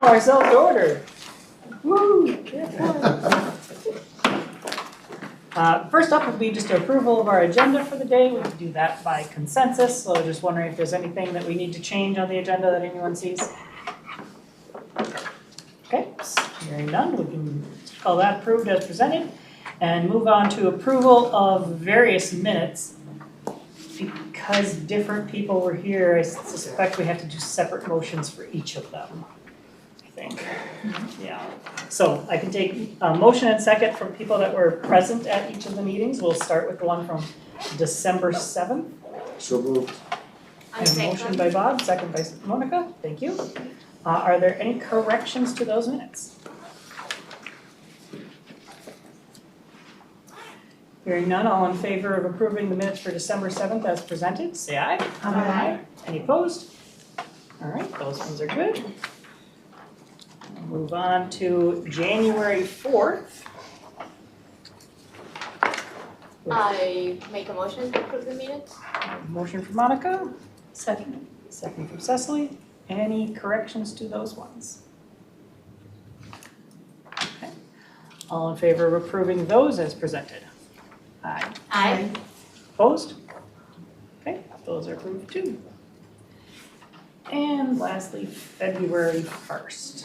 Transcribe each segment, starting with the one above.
call ourselves to order. Woo! First up would be just approval of our agenda for the day. We can do that by consensus, so just wondering if there's anything that we need to change on the agenda that anyone sees. Okay, hearing none, we can call that approved as presented and move on to approval of various minutes. Because different people were here, I suspect we have to do separate motions for each of them, I think. Yeah, so I can take a motion and second from people that were present at each of the meetings. We'll start with the one from December 7th. So moved. And a motion by Bob, second by Monica, thank you. Are there any corrections to those minutes? Hearing none, all in favor of approving the minutes for December 7th as presented, say aye. Aye. Any opposed? All right, those ones are good. We'll move on to January 4th. I make a motion to approve the minutes. Motion from Monica. Second. Second from Cecily. Any corrections to those ones? Okay. All in favor of approving those as presented? Aye. Aye. Opposed? Okay, those are approved too. And lastly, February 1st.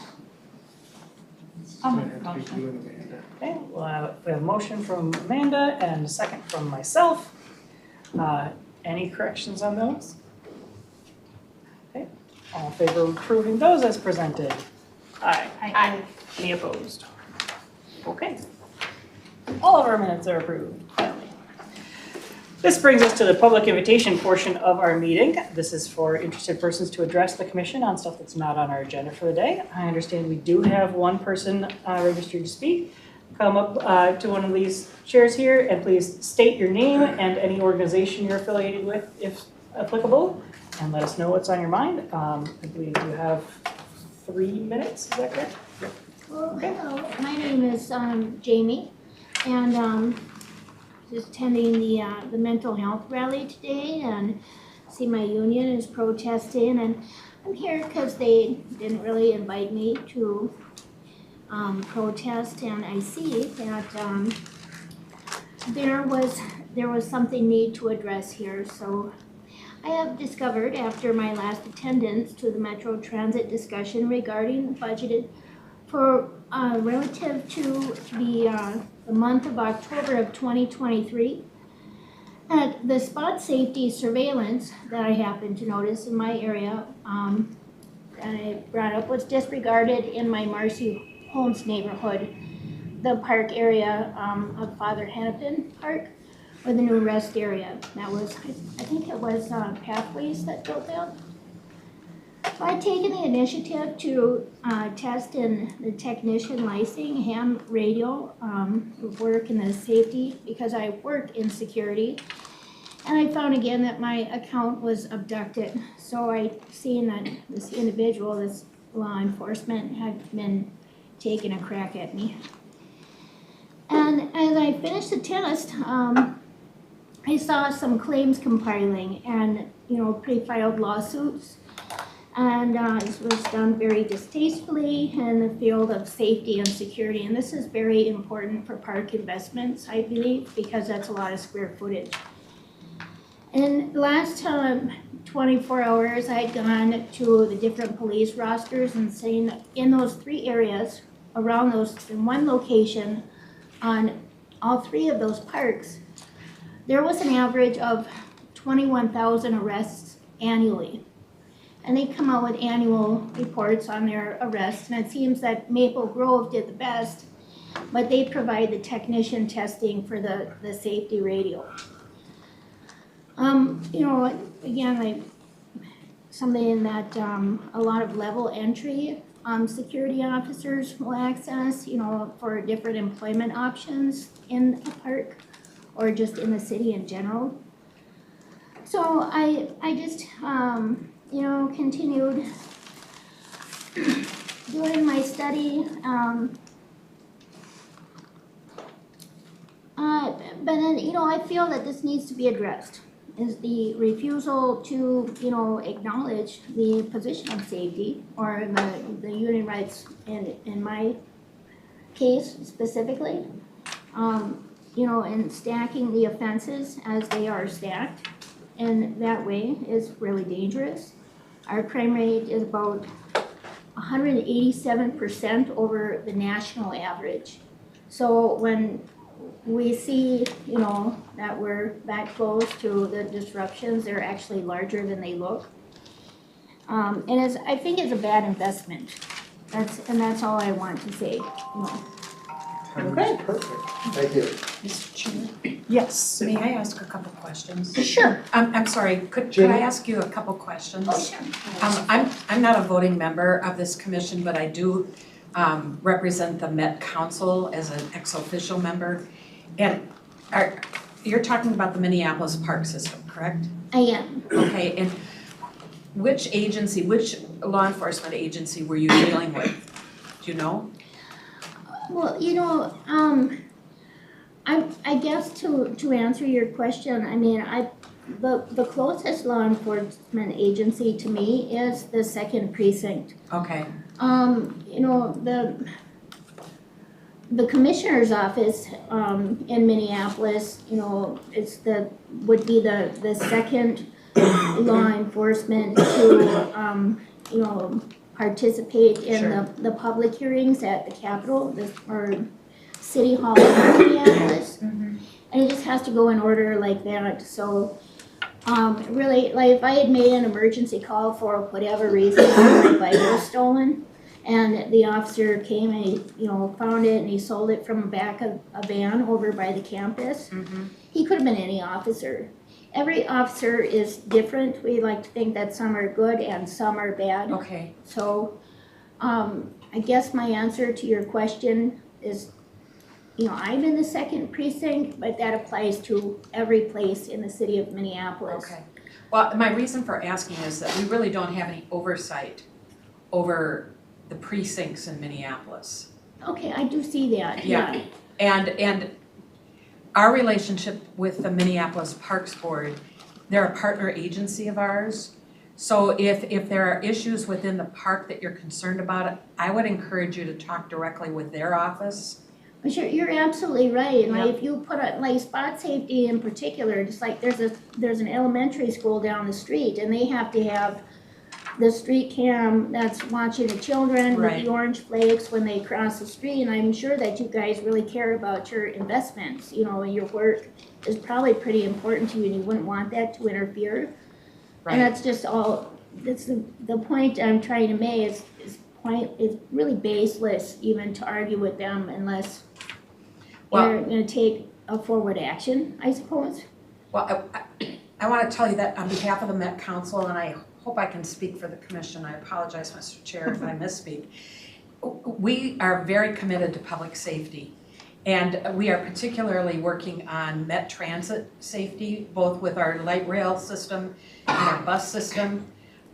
I'll make a motion. Okay, we have a motion from Amanda and a second from myself. Any corrections on those? Okay, all in favor of approving those as presented? Aye. Aye. Any opposed? Okay. All of our minutes are approved, finally. This brings us to the public invitation portion of our meeting. This is for interested persons to address the commission on stuff that's not on our agenda for the day. I understand we do have one person registered to speak. Come up to one of these chairs here and please state your name and any organization you're affiliated with, if applicable, and let us know what's on your mind. I believe you have 3 minutes, is that correct? Well, hello, my name is Jamie, and just attending the mental health rally today, and see my union is protesting, and I'm here because they didn't really invite me to protest, and I see that there was something need to address here. So I have discovered after my last attendance to the Metro Transit discussion regarding the budgeted for relative to the month of October of 2023, that the spot safety surveillance that I happened to notice in my area that I brought up was disregarded in my Marcy Holmes neighborhood, the park area of Father Hennepin Park, or the new rest area. That was, I think it was Pathways that built that. So I've taken the initiative to test in the technician licensing, ham radio, work in the safety, because I work in security. And I found again that my account was abducted. So I seen that this individual, this law enforcement, had been taking a crack at me. And as I finished the test, I saw some claims compiling and, pre-filed lawsuits. And this was done very distastefully in the field of safety and security. And this is very important for park investments, I believe, because that's a lot of square footage. In the last 24 hours, I had gone to the different police rosters and seen in those 3 areas, around those, in one location, on all 3 of those parks, there was an average of 21,000 arrests annually. And they come out with annual reports on their arrests, and it seems that Maple Grove did the best, but they provide the technician testing for the safety radio. Again, something that a lot of level entry security officers will access, for different employment options in a park or just in the city in general. So I just continued doing my study, but then, I feel that this needs to be addressed. is the refusal to, acknowledge the position of safety or the union rights in my case specifically. And stacking the offenses as they are stacked, and that way is really dangerous. Our crime rate is about 187% over the national average. So when we see, that we're that close to the disruptions, they're actually larger than they look. And I think it's a bad investment. That's all I want to say. Okay. Perfect, thank you. Mr. Chairman, Yes. may I ask a couple questions? Sure. I'm sorry, could Jenny? I ask you a couple questions? Oh, sure. I'm not a voting member of this commission, but I do represent the Met Council as an ex-official member. And you're talking about the Minneapolis Park System, correct? I am. Okay, and which law enforcement agency were you dealing with? Do you know? Well, I guess to answer your question, I mean, the closest law enforcement agency to me is the 2nd Precinct. Okay, The commissioner's office in Minneapolis, would be the second law enforcement to participate in Sure. the public hearings at the Capitol or City Hall in Minneapolis. Mhm. And it just has to go in order like that. So really, like if I had made an emergency call for whatever reason, my bike was stolen, and the officer came and he, found it and he sold it from the back of a van over by the campus. Mhm. He could have been any officer. Every officer is different. We like to think that some are good and some are bad. Okay, So, I guess my answer to your question is, I'm in the 2nd Precinct, but that applies to every place in the city of Minneapolis. okay. Well, my reason for asking is that we really don't have any oversight over the precincts in Minneapolis. Okay, I do see that, Yeah. yeah. And our relationship with the Minneapolis Parks Board, they're a partner agency of ours. So if there are issues within the park that you're concerned about, I would encourage you to talk directly with their office. But you're absolutely right. Yeah. Like if you put spot safety in particular, just like there's an elementary school down the street and they have to have the street cam that's watching the children with Right. the orange flakes when they cross the street. And I'm sure that you guys really care about your investments, and your work is probably pretty important to you and you wouldn't want that to interfere. Right. And that's just that's the point I'm trying to make is really baseless even to argue with them unless they're gonna take a forward action, I suppose. Well, I want to tell you that on behalf of the Met Council, and I hope I can speak for the commission. I apologize, Mr. Chair, if I misspeak. We are very committed to public safety. And we are particularly working on Met Transit safety, both with our light rail system and our bus system.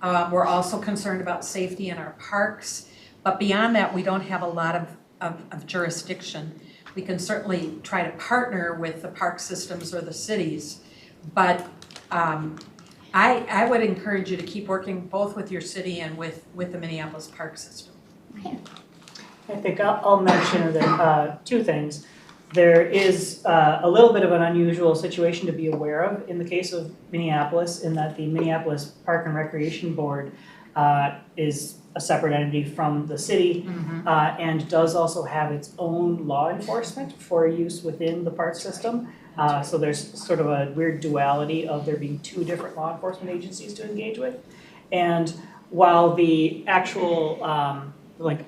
We're also concerned about safety in our parks. But beyond that, we don't have a lot of jurisdiction. We can certainly try to partner with the park systems or the cities. But I would encourage you to keep working both with your city and with the Minneapolis Park System. Okay. I think I'll mention that two things. There is a little bit of an unusual situation to be aware of in the case of Minneapolis, in that the Minneapolis Park and Recreation Board is a separate entity from the city and does also have its own law enforcement for use within the park system. So there's sort of a weird duality of there being two different law enforcement agencies to engage with. And while the actual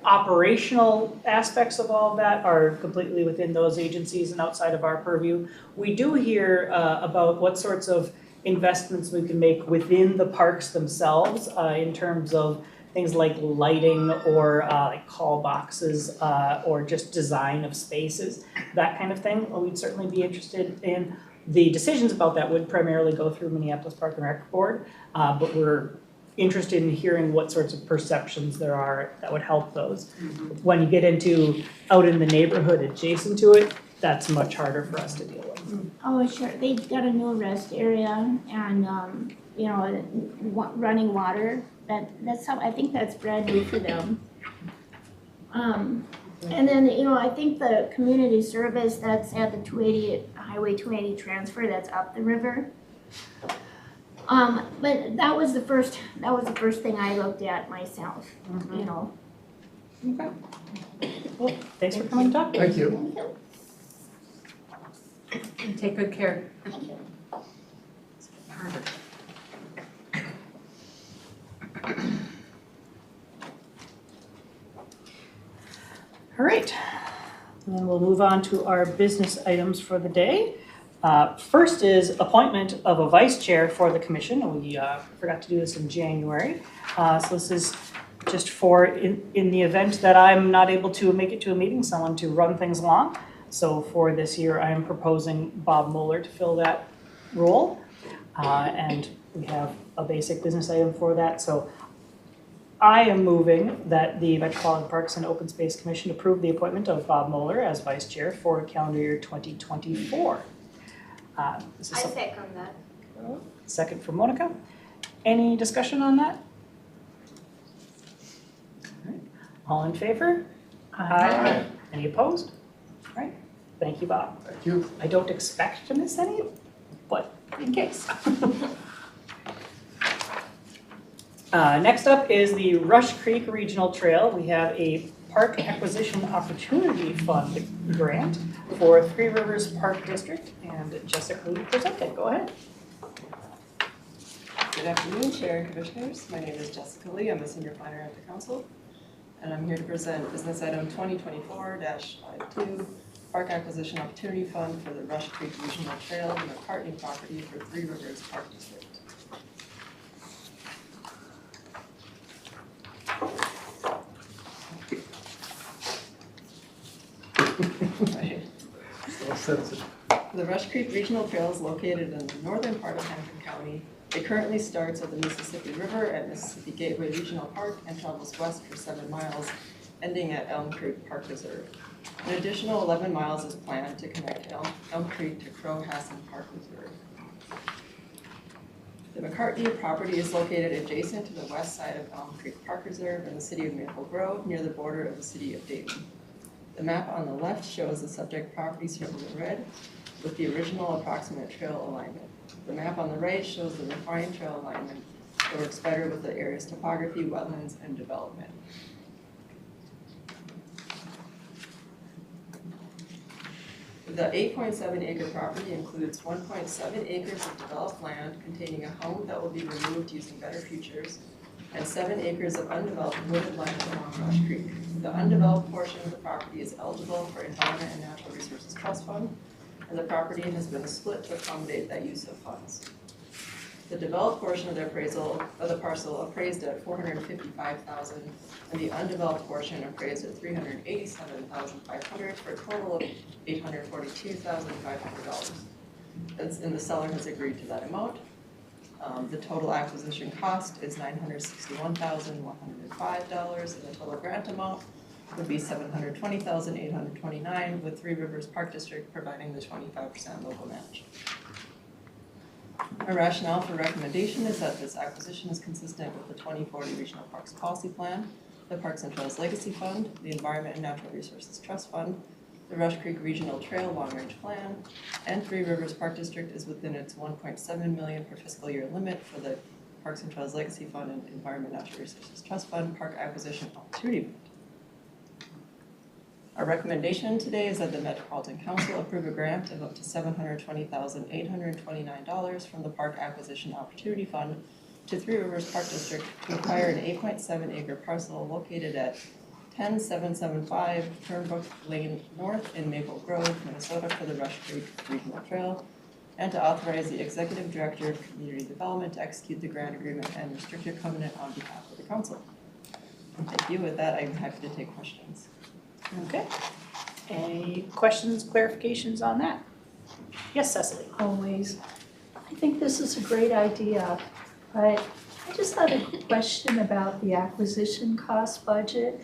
operational aspects of all of that are completely within those agencies and outside of our purview, we do hear about what sorts of investments we can make within the parks themselves in terms of things like lighting or like call boxes or just design of spaces, that kind of thing. We'd certainly be interested in. The decisions about that would primarily go through Minneapolis Park and Rec Board, but we're interested in hearing what sorts of perceptions there are that would help those. When you get into out in the neighborhood adjacent to it, that's much harder for us to deal with. Oh, sure, they got a new rest area and, you know, running water, that's how, I think that's brand new for them. And then, you know, I think the community service that's at the 280, Highway 280 transfer, that's up the river. But that was the first thing I looked at myself, you know. Okay. Well, thanks for coming to talk to us. Thank you. And take good care. Thank you. All right, and then we'll move on to our business items for the day. First is appointment of a vice chair for the commission. We forgot to do this in January. So this is just for in the event that I'm not able to make it to a meeting, someone to run things along. So for this year, I am proposing Bob Moeller to fill that role. And we have a basic business item for that. So I am moving that the Metropolitan Parks and Open Space Commission approve the appointment of Bob Moeller as vice chair for calendar year 2024. I second that. Second from Monica. Any discussion on that? All right. All in favor? Aye. Any opposed? All right, thank you, Bob. Thank you. I don't expect to miss any, but in case. Next up is the Rush Creek Regional Trail. We have a Park Acquisition Opportunity Fund grant for Three Rivers Park District, and Jessica will present it. Go ahead. Good afternoon, Chair and Commissioners. My name is Jessica Lee. I'm a senior planner at the council, and I'm here to present business item 2024-52, Park Acquisition Opportunity Fund for the Rush Creek Regional Trail and McCartney property for Three Rivers Park District. Right. So sensitive. The Rush Creek Regional Trail is located in the northern part of Hampton County. It currently starts at the Mississippi River at Mississippi Gateway Regional Park and travels west for 7 miles, ending at Elm Creek Park Reserve. An additional 11 miles is planned to connect Elm Creek to Crow-Hassan Park Reserve. The McCartney property is located adjacent to the west side of Elm Creek Park Reserve in the city of Maple Grove, near the border of the city of Dayton. The map on the left shows the subject property circled in red, with the original approximate trail alignment. The map on the right shows the refined trail alignment that works better with the area's topography, wetlands, and development. The 8.7 acre property includes 1.7 acres of developed land containing a home that will be removed using Better Futures, and 7 acres of undeveloped wooded land along Rush Creek. The undeveloped portion of the property is eligible for Environment and Natural Resources Trust Fund, and the property has been split to accommodate that use of funds. The developed portion of the parcel appraised at $455,000, and the undeveloped portion appraised at $387,500 for a total of $842,500. And the seller has agreed to that amount. The total acquisition cost is $961,105, and the total grant amount would be $720,829, with Three Rivers Park District providing the 25% local match. Our rationale for recommendation is that this acquisition is consistent with the 2040 Regional Parks Policy Plan, the Parks and Trails Legacy Fund, the Environment and Natural Resources Trust Fund, the Rush Creek Regional Trail Long Range Plan, and Three Rivers Park District is within its $1.7 million per fiscal year limit for the Parks and Trails Legacy Fund and Environment and Natural Resources Trust Fund Park Acquisition Opportunity Fund. Our recommendation today is that the Metropolitan Council approve a grant of up to $720,829 from the Park Acquisition Opportunity Fund to Three Rivers Park District to acquire an 8.7 acre parcel located at 10775 Turnbrook Lane North in Maple Grove, Minnesota for the Rush Creek Regional Trail, and to authorize the Executive Director of Community Development to execute the grant agreement and restricted covenant on behalf of the Council. Thank you. With that, I'm happy to take questions. Okay. Any questions, clarifications on that? Yes, Cecily? Always. I think this is a great idea, but I just had a question about the acquisition cost budget.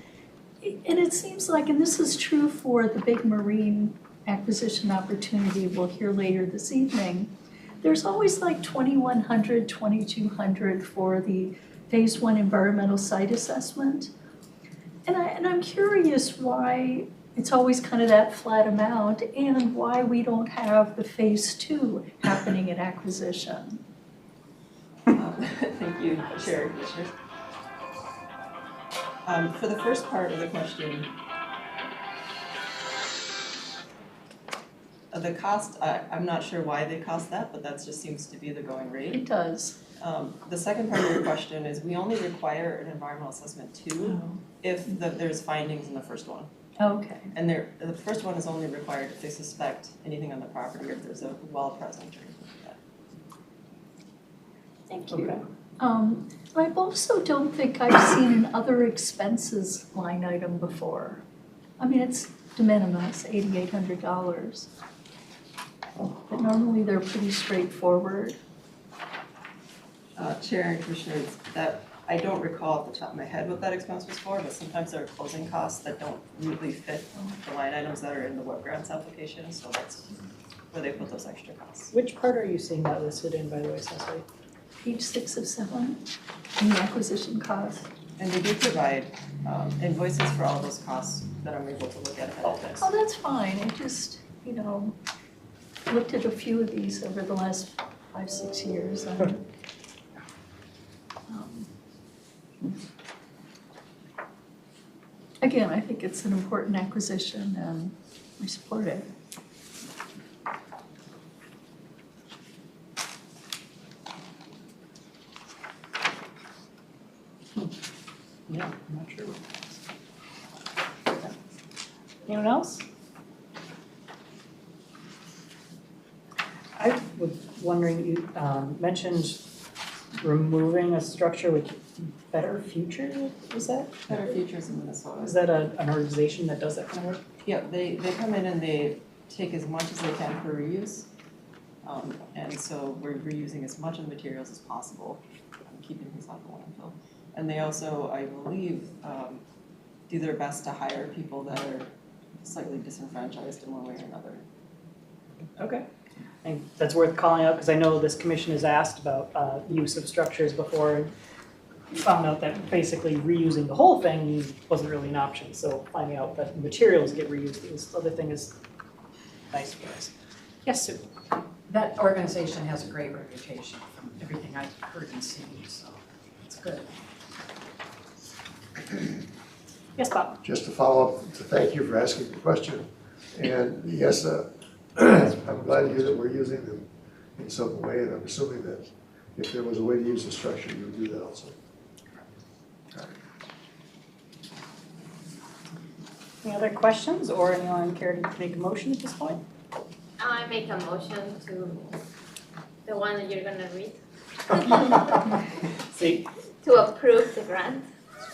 And it seems like, and this is true for the big marine acquisition opportunity we'll hear later this evening, there's always like 2,100, 2,200 for the Phase 1 environmental site assessment. And I'm curious why it's always kind of that flat amount and why we don't have the Phase 2 happening at acquisition. Thank you, Chair, Commissioners. For the first part of the question, the cost, I'm not sure why they cost that, but that just seems to be the going rate. It does. The second part of your question is we only require an environmental assessment too if there's findings in the first one. Okay. And the first one is only required if they suspect anything on the property or if there's a well present or anything like that. Thank you. Okay. I also don't think I've seen an other expenses line item before. I mean, it's de minimis, $8,800. But normally they're pretty straightforward. Chair and Commissioners, that I don't recall off the top of my head what that expense was for, but sometimes there are closing costs that don't really fit the line items that are in the web grants application, so that's where they put those extra costs. Which part are you seeing that listed in, by the way, Cecily? Page 6 of 7, in the acquisition cost. And they do provide invoices for all those costs that I'm able to look at ahead of this. Oh, that's fine. I just, looked at a few of these over the last 5-6 years. And, again, I think it's an important acquisition and we support it. Yeah, I'm not sure. Anyone else? I was wondering, you mentioned removing a structure with Better Future, is that? Better Futures in Minnesota. Is that an organization that does that kind of work? Yeah, they come in and they take as much as they can for reuse. And so we're reusing as much of the materials as possible, keeping things off the landfill. And they also, I believe, do their best to hire people that are slightly disenfranchised in one way or another. Okay. I think that's worth calling out because I know this commission has asked about use of structures before and found out that basically reusing the whole thing wasn't really an option. So finding out that materials get reused, this other thing is nice for us. Yes, Sue? That organization has a great reputation from everything I've heard and seen, so it's good. Yes, Bob? Just to follow up, to thank you for asking the question. And yes, I'm glad to hear that we're using them in some way, and I'm assuming that if there was a way to use the structure, you would do that also. Any other questions or anyone care to make a motion at this point? I make a motion to the one that you're gonna read, See, to approve the grant.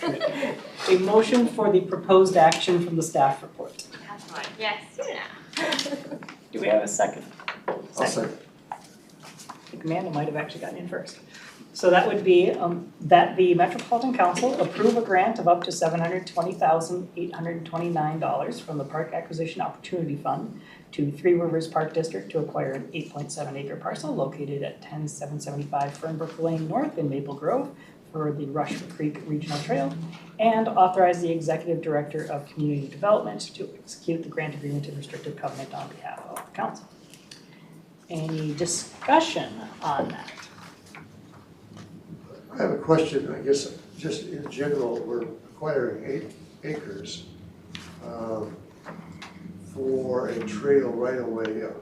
a motion for the proposed action from the staff report. That's right, yes, Do we have a second? I'll second. I think Amanda might have actually gotten in first. So that would be that the Metropolitan Council approve a grant of up to $720,829 from the Park Acquisition Opportunity Fund to Three Rivers Park District to acquire an 8.7 acre parcel located at 10775 Fernbrook Lane North in Maple Grove for the Rush Creek Regional Trail, and authorize the Executive Director of Community Development to execute the grant agreement and restrictive covenant on behalf of the council. Any discussion on that? I have a question, I guess, just in general, we're acquiring 8 acres for a trail right away of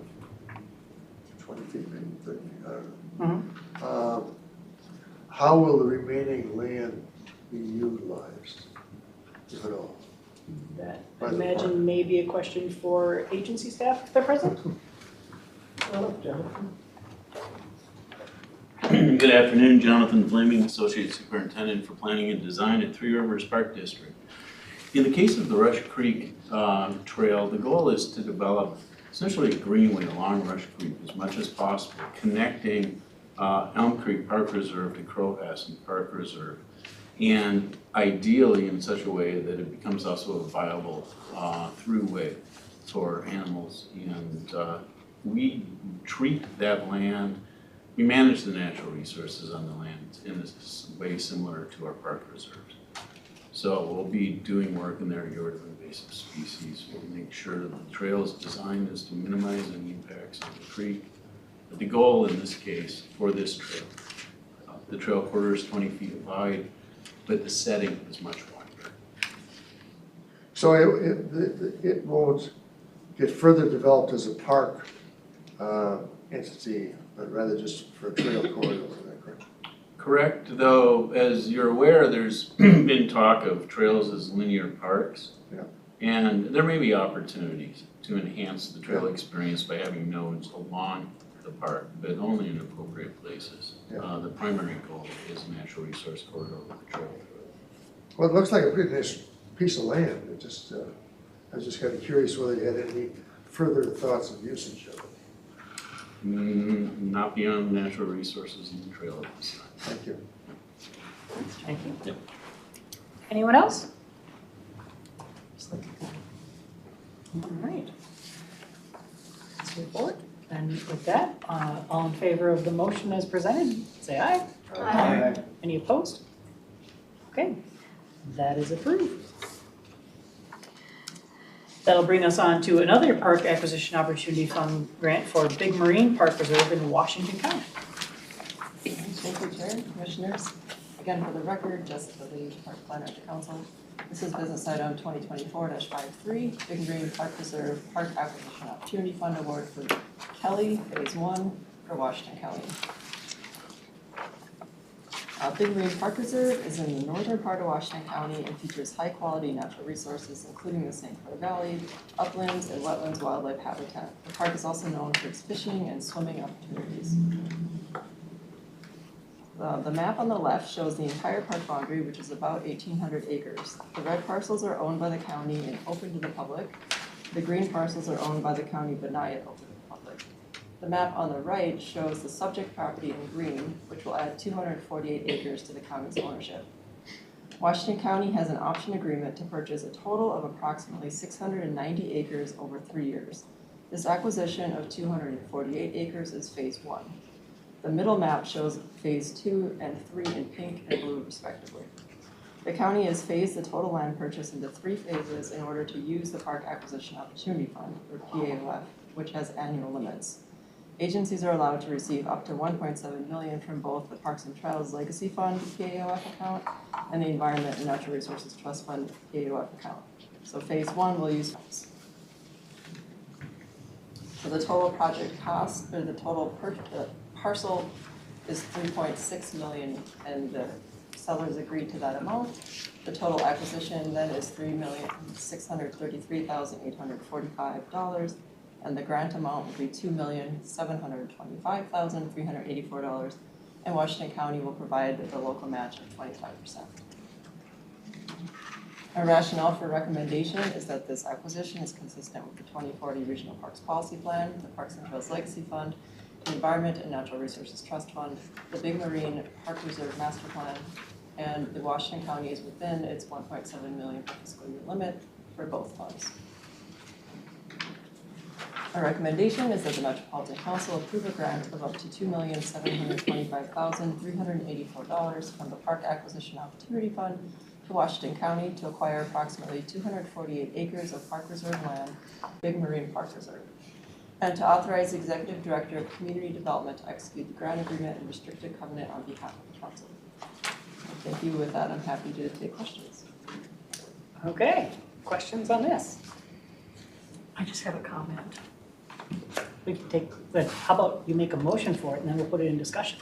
20 feet, maybe 30 feet, I don't know. How will the remaining land be utilized, if at all? That, I By the imagine park. maybe a question for agency staff if they're present? Good afternoon, Jonathan Flaming, Associate Superintendent for Planning and Design at Three Rivers Park District. In the case of the Rush Creek Trail, the goal is to develop essentially a greenway along Rush Creek as much as possible, connecting Elm Creek Park Reserve to Crowhasset Park Reserve, and ideally in such a way that it becomes also a viable throughway. for animals. And we treat that land, we manage the natural resources on the land in a way similar to our park reserves. So we'll be doing work in the area of invasive species. We'll make sure that the trail is designed as to minimize any impacts on the creek. But the goal in this case for this trail, the trail corridor is 20 feet wide, but the setting is much wider. So it won't get further developed as a park entity, but rather just for a trail corridor, is that correct? Correct, though, as you're aware, there's been talk of trails as linear parks. Yeah. And there may be opportunities to enhance the trail experience by having nodes along the park, but only in appropriate places. Yeah. The primary goal is natural resource corridor with the trail. Well, it looks like a pretty nice piece of land. It just, I was just kind of curious whether you had any further thoughts of usage of it. Not beyond the natural resources in the trail at this time. Thank you. Thank you. Yep. Anyone else? All right. Let's move forward. And with that, all in favor of the motion as presented, say aye. Aye. Any opposed? Okay, that is approved. That'll bring us on to another Park Acquisition Opportunity Fund grant for Big Marine Park Reserve in Washington County. Thank you, Chair, Commissioners. Again, for the record, Jessica Lee, Park Planner at the Council. This is business item 2024-53, Big Marine Park Reserve Park Acquisition Opportunity Fund Award for Kelley, Phase 1 for Washington County. Big Marine Park Reserve is in the northern part of Washington County and features high-quality natural resources, including the St. Clair Valley, uplands, and wetlands wildlife habitat. The park is also known for its fishing and swimming opportunities. The map on the left shows the entire park boundary, which is about 1,800 acres. The red parcels are owned by the county and open to the public. The green parcels are owned by the county but not yet open to the public. The map on the right shows the subject property in green, which will add 248 acres to the county's ownership. Washington County has an option agreement to purchase a total of approximately 690 acres over 3 years. This acquisition of 248 acres is Phase 1. The middle map shows Phase 2 and 3 in pink and blue respectively. The county has phased the total land purchase into 3 phases in order to use the Park Acquisition Opportunity Fund, or PAOF, which has annual limits. Agencies are allowed to receive up to $1.7 million from both the Parks and Trails Legacy Fund PAOF account and the Environment and Natural Resources Trust Fund PAOF account. So Phase 1 will use funds. So the total project cost, or the total parcel is $3.6 million, and the sellers agreed to that amount. The total acquisition then is $3,633,845, and the grant amount will be $2,725,384, and Washington County will provide the local match of 25%. Our rationale for recommendation is that this acquisition is consistent with the 2040 Regional Parks Policy Plan, the Parks and Trails Legacy Fund, the Environment and Natural Resources Trust Fund, the Big Marine Park Reserve Master Plan, and the Washington County is within its $1.7 million per fiscal year limit for both funds. Our recommendation is that the Metropolitan Council approve a grant of up to $2,725,384 from the Park Acquisition Opportunity Fund to Washington County to acquire approximately 248 acres of park reserve land, Big Marine Park Reserve, and to authorize the Executive Director of Community Development to execute the grant agreement and restricted covenant on behalf of the Council. Thank you. With that, I'm happy to take questions. Okay, questions on this? I just have a comment. We can take, but how about you make a motion for it and then we'll put it in discussion.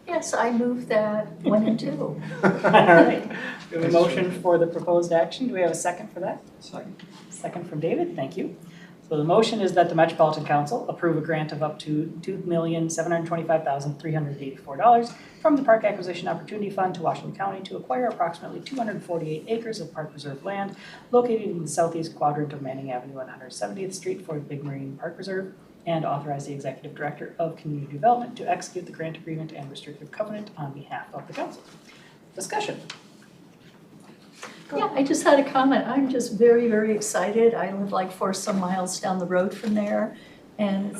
Yes, I move that 1 and 2. All right, we have a motion for the proposed action. Do we have a second for that? Second. Second from David, thank you. So the motion is that the Metropolitan Council approve a grant of up to $2,725,384 from the Park Acquisition Opportunity Fund to Washington County to acquire approximately 248 acres of park reserve land located in the southeast quadrant of Manning Avenue on 170th Street for the Big Marine Park Reserve, and authorize the Executive Director of Community Development to execute the grant agreement and restrictive covenant on behalf of the Council. Discussion. Yeah, I just had a comment. I'm just very, very excited. I live like 4 some miles down the road from there. And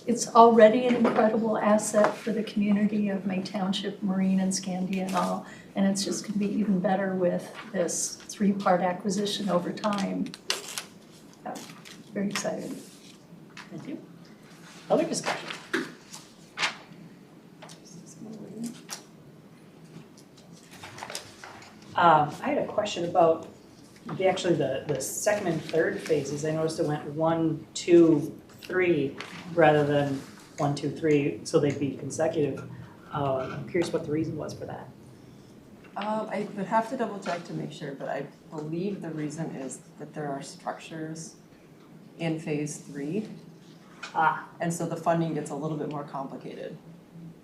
it's already an incredible asset for the community of May Township, Marine and Scandia and all. And it's just gonna be even better with this 3-part acquisition over time. Yeah, very excited. Thank you. Other discussion? I had a question about the second and third phases. I noticed it went 1, 2, 3 rather than 1, 2, 3, so they'd be consecutive. I'm curious what the reason was for that. I would have to double check to make sure, but I believe the reason is that there are structures in phase 3. And so the funding gets a little bit more complicated.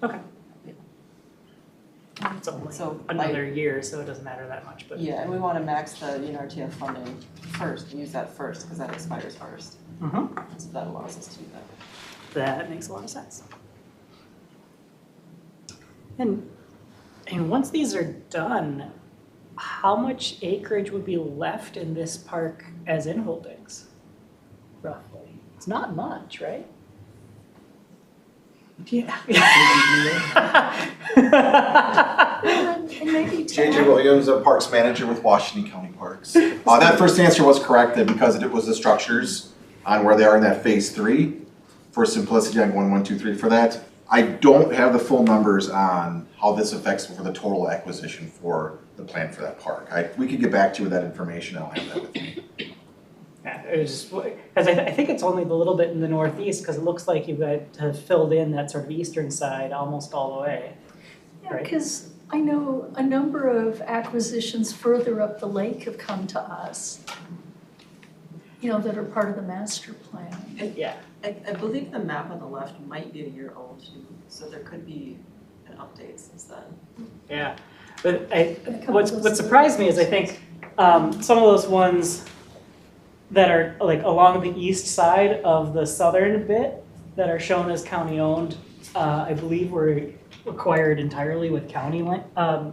Okay. It's only So, another year, so it doesn't matter that much, but. Yeah, and we wanna max the UNRTF funding first, and use that first, because that expires first. Mhm. So that allows us to do that. That makes a lot of sense. And once these are done, how much acreage would be left in this park as in holdings, roughly? It's not much, right? Yeah. And maybe JJ Williams, a Parks Manager with Washington County Parks. That first answer was correct, that because it was the structures on where they are in that phase 3. For simplicity, I'm going 1, 2, 3 for that. I don't have the full numbers on how this affects for the total acquisition for the plan for that park. We could get back to you with that information, I don't have that with me. Yeah, it was just, because I think it's only the little bit in the northeast, because it looks like you guys have filled in that sort of eastern side almost all the way. Yeah, Right. because I know a number of acquisitions further up the lake have come to us, that are part of the master plan. Yeah. I believe the map on the left might be a year old too, so there could be an update since then. Yeah, but what surprised me is I think some of those ones that are like along the east side of the southern bit that are shown as county owned, I believe were acquired entirely with county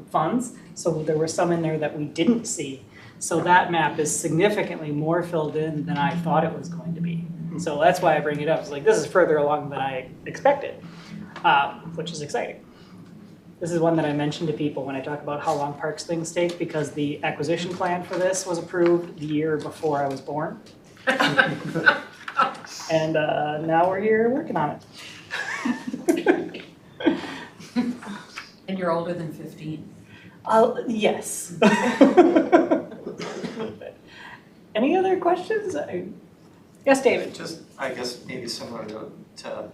funds. So there were some in there that we didn't see. So that map is significantly more filled in than I thought it was going to be. And so that's why I bring it up. It's like, this is further along than I expected, which is exciting. This is one that I mentioned to people when I talk about how long parks things take, because the acquisition plan for this was approved the year before I was born. And now we're here working on it. And you're older than 15? Yes. Any other questions? Yes, David? Just, I guess, maybe similar to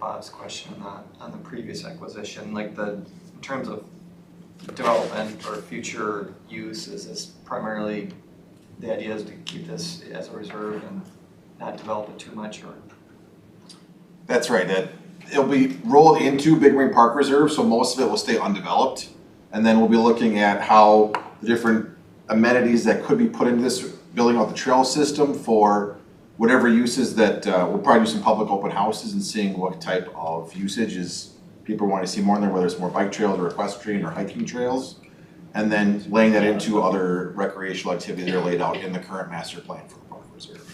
Bob's question on the previous acquisition, like in terms of development or future use, is this primarily, the idea is to keep this as a reserve and not develop it too much, or? That's right, it'll be rolled into Big Marine Park Reserve, so most of it will stay undeveloped. And then we'll be looking at how the different amenities that could be put into this, building out the trail system for whatever uses that, we'll probably do some public open houses and seeing what type of usage is people want to see more in there, whether it's more bike trails or equestrian or hiking trails. And then laying that into other recreational activities that are laid out in the current master plan for the park reserve.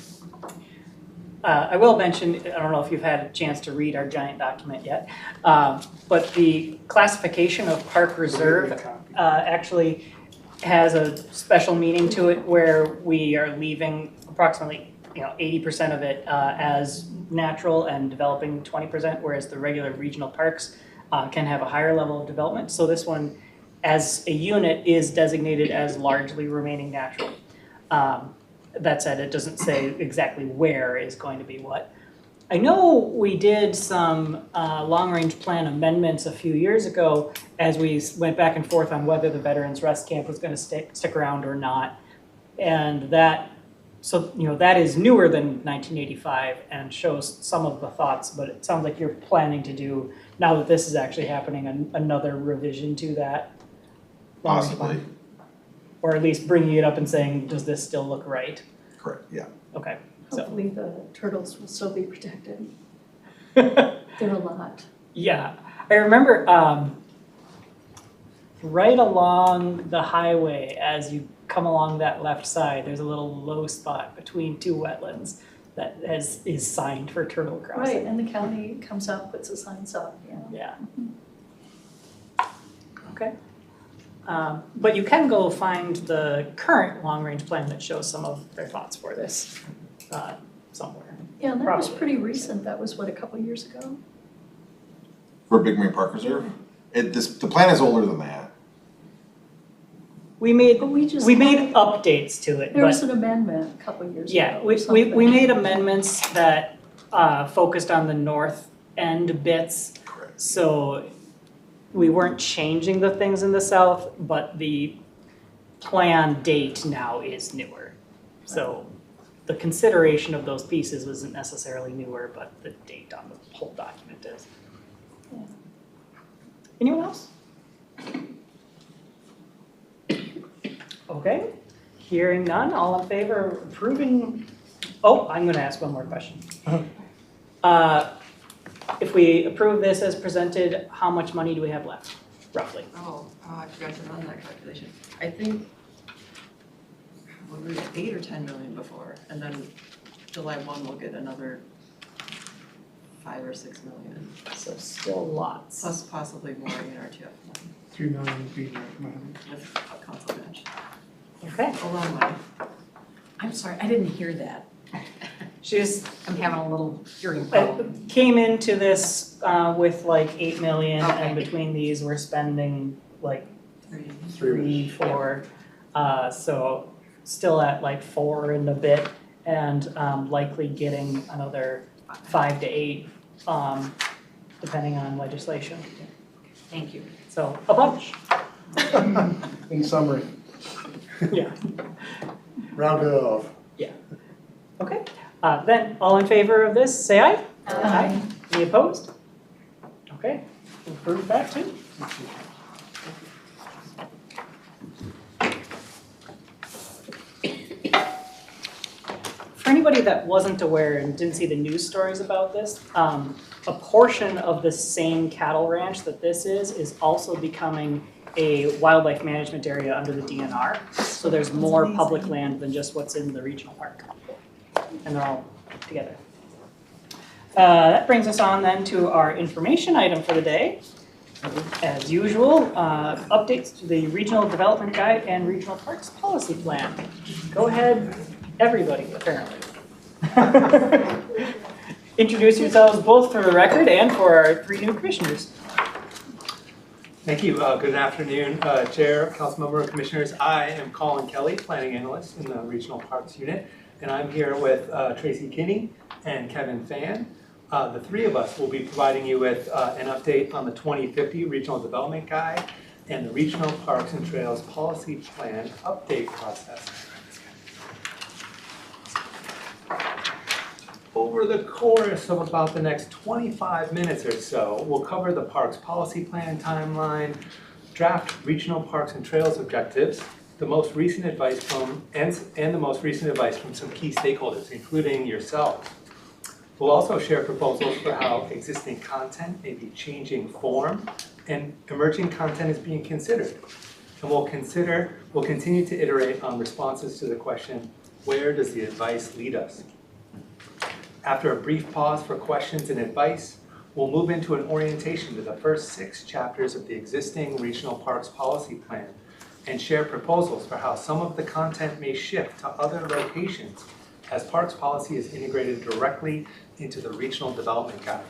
I will mention, I don't know if you've had a chance to read our giant document yet, but the classification of park reserve actually has a special meaning to it, where we are leaving approximately 80% of it as natural and developing 20%, whereas the regular regional parks can have a higher level of development. So this one, as a unit, is designated as largely remaining natural. That said, it doesn't say exactly where is going to be what. I know we did some long-range plan amendments a few years ago as we went back and forth on whether the Veterans Rest Camp was going to stick around or not. And that is newer than 1985 and shows some of the thoughts, but it sounds like you're planning to do, now that this is actually happening, another revision to that. Possibly. Or at least bringing it up and saying, does this still look right? Correct, yeah. Okay. So. Hopefully the turtles will still be protected. They're a lot. Yeah, I remember right along the highway as you come along that left side, there's a little low spot between two wetlands that is signed for turtle Right, crossing. and the county comes up, puts the signs up, Yeah. Okay. But you can go find the current long-range plan that shows some of their thoughts for this somewhere. Yeah, and that was Probably. pretty recent, that was what, a couple years ago? For Big Marine Park Reserve. The plan is older than that. We made But we just. updates to it, There was but an amendment a couple years ago. yeah, or we something. made amendments that focused on the north end bits. Correct. So we weren't changing the things in the south, but the plan date now is newer. So the consideration of those pieces wasn't necessarily newer, but the date on the whole document is. Yeah. Anyone else? Okay, hearing none, all in favor of approving, I'm gonna ask one more question. If we approve this as presented, how much money do we have left, roughly? I forgot to run that calculation. I think, we were at 8 or 10 million before, and then July 1 we'll get another 5 or 6 million, So still lots. plus possibly more in RTF 3 million would be recommended. with a council bench. Okay, A lot of money. I'm sorry, I didn't hear that. I'm having a little hearing I problem. came into this with like 8 million, and Okay. between these, we're spending like 3. 4. So still at like 4 and a bit, and likely getting another 5 to 8, depending on legislation. Thank you. So a bunch, In summary, yeah. round it off. Okay, then all in favor of this, say aye. Aye. Any opposed? Okay, we'll approve that too. For anybody that wasn't aware and didn't see the news stories about this, a portion of the same cattle ranch that this is also becoming a wildlife management area under the DNR. So there's more public land than just what's in the regional park. And they're all together. That brings us on then to our information item for the day. As usual, updates to the Regional Development Guide and Regional Parks Policy Plan. Go ahead, everybody, apparently. Introduce yourselves both for the record and for our 3 new commissioners. Thank you. Good afternoon, Chair, Councilmember, and Commissioners. I am Kelley, Planning Analyst in the Regional Parks Unit, and I'm here with Tracy Kinney and Kevin Fan. The 3 of us will be providing you with an update on the 2050 Regional Development Guide and the Regional Parks and Trails Policy Plan update process. Over the course of about the next 25 minutes or so, we'll cover the Parks Policy Plan timeline, draft Regional Parks and Trails objectives, the most recent advice from and the most recent advice from some key stakeholders, including yourselves. We'll also share proposals for how existing content may be changing form and emerging content is being considered. And we'll continue to iterate on responses to the question, where does the advice lead us? After a brief pause for questions and advice, we'll move into an orientation to the first 6 chapters of the existing Regional Parks Policy Plan and share proposals for how some of the content may shift to other locations as parks policy is integrated directly into the Regional Development Guide.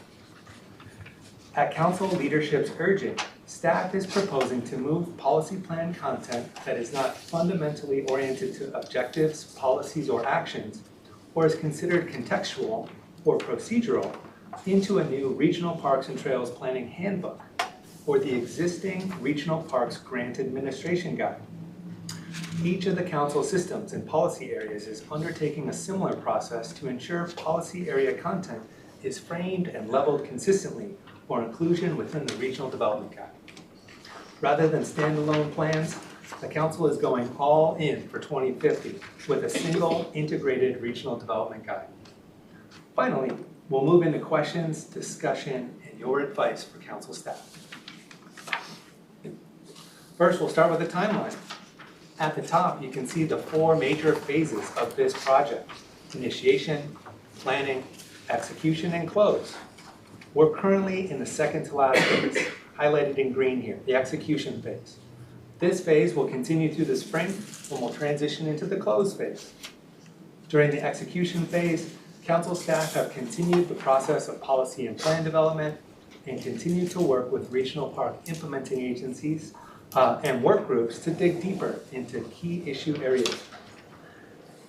At Council leadership's urging, staff is proposing to move policy plan content that is not fundamentally oriented to objectives, policies, or actions, or is considered contextual or procedural, into a new Regional Parks and Trails Planning Handbook, or the existing Regional Parks Grant Administration Guide. Each of the council systems and policy areas is undertaking a similar process to ensure policy area content is framed and leveled consistently for inclusion within the Regional Development Guide. Rather than standalone plans, the council is going all in for 2050 with a single integrated Regional Development Guide. Finally, we'll move into questions, discussion, and your advice for council staff. First, we'll start with a timeline. At the top, you can see the 4 major phases of this project: initiation, planning, execution, and close. We're currently in the second to last phase, highlighted in green here, the execution phase. This phase will continue through the spring when we'll transition into the close phase. During the execution phase, council staff have continued the process of policy and plan development and continue to work with regional park implementing agencies and work groups to dig deeper into key issue areas.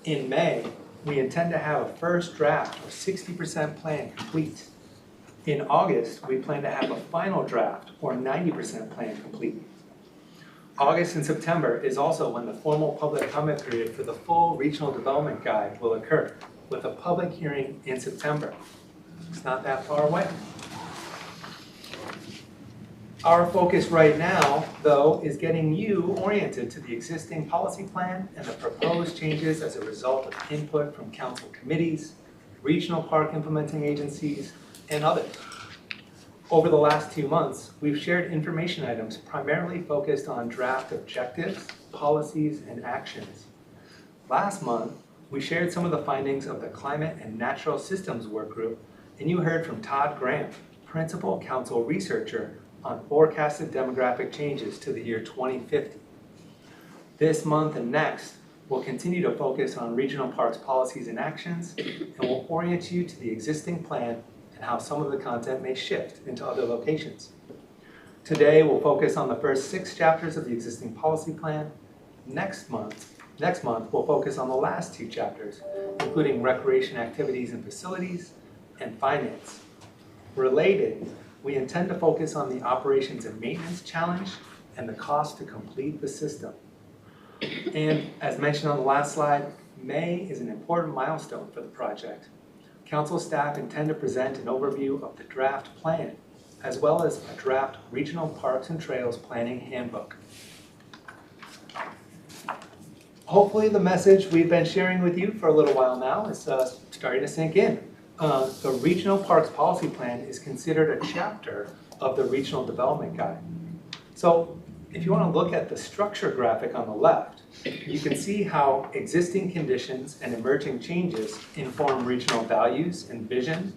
In May, we intend to have a first draft or 60% plan complete. In August, we plan to have a final draft or 90% plan complete. August and September is also when the formal public comment period for the full regional development guide will occur, with a public hearing in September. It's not that far away. Our focus right now, though, is getting you oriented to the existing policy plan and the proposed changes as a result of input from council committees, regional park implementing agencies, and others. Over the last 2 months, we've shared information items primarily focused on draft objectives, policies, and actions. Last month, we shared some of the findings of the Climate and Natural Systems Work Group, and you heard from Todd Graham, Principal Council Researcher on forecasted demographic changes to the year 2050. This month and next, we'll continue to focus on regional parks policies and actions, and we'll orient you to the existing plan and how some of the content may shift into other locations. Today, we'll focus on the first 6 chapters of the existing policy plan. Next month, we'll focus on the last 2 chapters, including recreation activities and facilities and finance. Related, we intend to focus on the operations and maintenance challenge and the cost to complete the system. And as mentioned on the last slide, May is an important milestone for the project. Council staff intend to present an overview of the draft plan, as well as a draft Regional Parks and Trails Planning Handbook. Hopefully the message we've been sharing with you for a little while now is starting to sink in. The Regional Parks Policy Plan is considered a chapter of the Regional Development Guide. So if you want to look at the structure graphic on the left, you can see how existing conditions and emerging changes inform regional values and vision,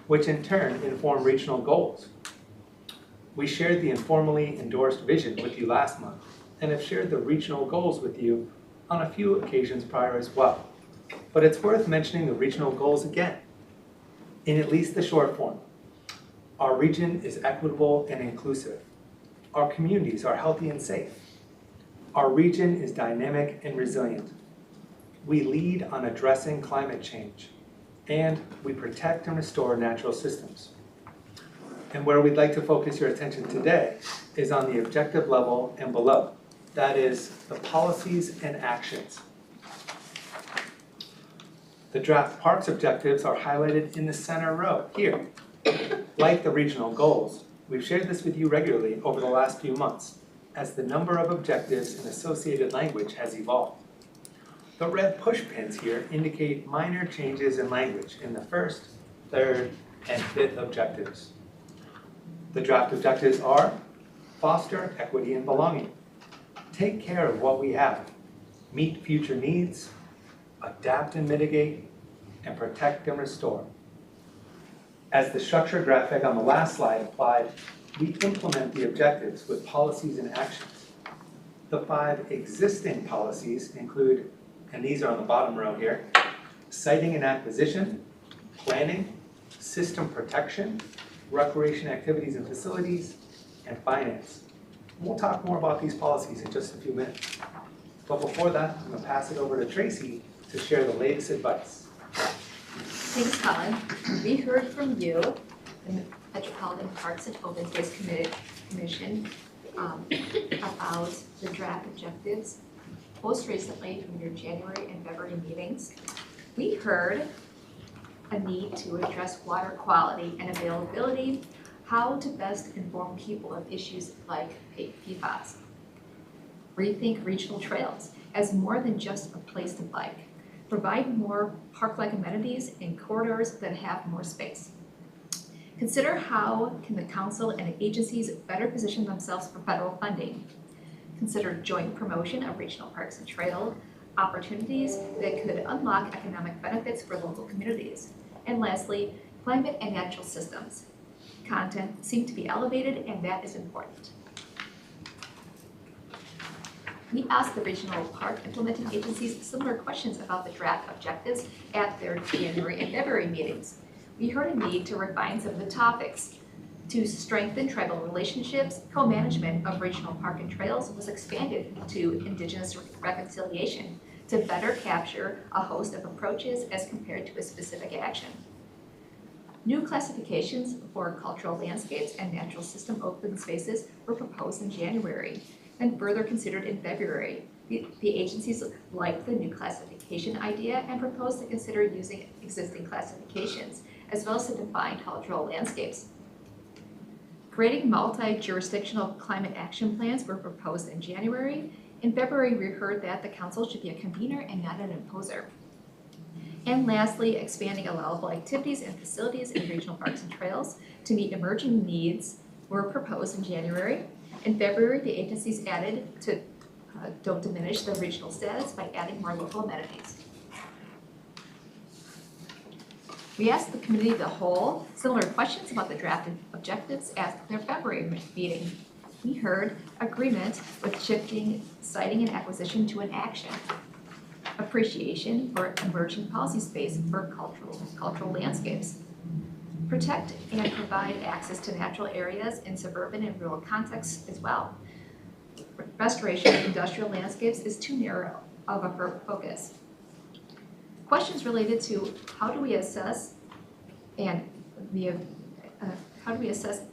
which in turn inform regional goals. We shared the informally endorsed vision with you last month and have shared the regional goals with you on a few occasions prior as well. But it's worth mentioning the regional goals again, in at least the short form. Our region is equitable and inclusive. Our communities are healthy and safe. Our region is dynamic and resilient. We lead on addressing climate change, and we protect and restore natural systems. And where we'd like to focus your attention today is on the objective level and below. That is, the policies and actions. The draft parks objectives are highlighted in the center row here. Like the regional goals, we've shared this with you regularly over the last few months as the number of objectives and associated language has evolved. The red push pins here indicate minor changes in language in the first, third, and fifth objectives. The draft objectives are foster equity and belonging, take care of what we have, meet future needs, adapt and mitigate, and protect and restore. As the structure graphic on the last slide implied, we implement the objectives with policies and actions. The 5 existing policies include, and these are on the bottom row here, siting and acquisition, planning, system protection, recreation activities and facilities, and finance. We'll talk more about these policies in just a few minutes. But before that, I'm going to pass it over to Tracy to share the latest advice. Thanks, Colin. We heard from you, the Metropolitan Parks and Open Space Commission, about the draft objectives. Most recently, from your January and February meetings, we heard a need to address water quality and availability, how to best inform people of issues like PFAS. Rethink regional trails as more than just a place to bike. Provide more park-like amenities and corridors that have more space. Consider how can the council and agencies better position themselves for federal funding. consider joint promotion of regional parks and trail opportunities that could unlock economic benefits for local communities. And lastly, climate and natural systems. Content seem to be elevated, and that is important. We asked the regional park implementing agencies similar questions about the draft objectives at their January and February meetings. We heard a need to refine some of the topics. To strengthen tribal relationships, co-management of regional park and trails was expanded to indigenous reconciliation to better capture a host of approaches as compared to a specific action. New classifications for cultural landscapes and natural system open spaces were proposed in January and further considered in February. The agencies liked the new classification idea and proposed to consider using existing classifications, as well as to define cultural landscapes. Creating multi-jurisdictional climate action plans were proposed in January. In February, we heard that the council should be a convener and not an imposer. And lastly, expanding allowable activities and facilities in regional parks and trails to meet emerging needs were proposed in January. In February, the agencies added to don't diminish the regional status by adding more local amenities. We asked the committee of the whole similar questions about the draft objectives at their February meeting. We heard agreement with shifting siting and acquisition to an action. Appreciation for emerging policy space for cultural landscapes. Protect and provide access to natural areas in suburban and rural contexts as well. Restoration of industrial landscapes is too narrow of a focus. Questions related to how do we assess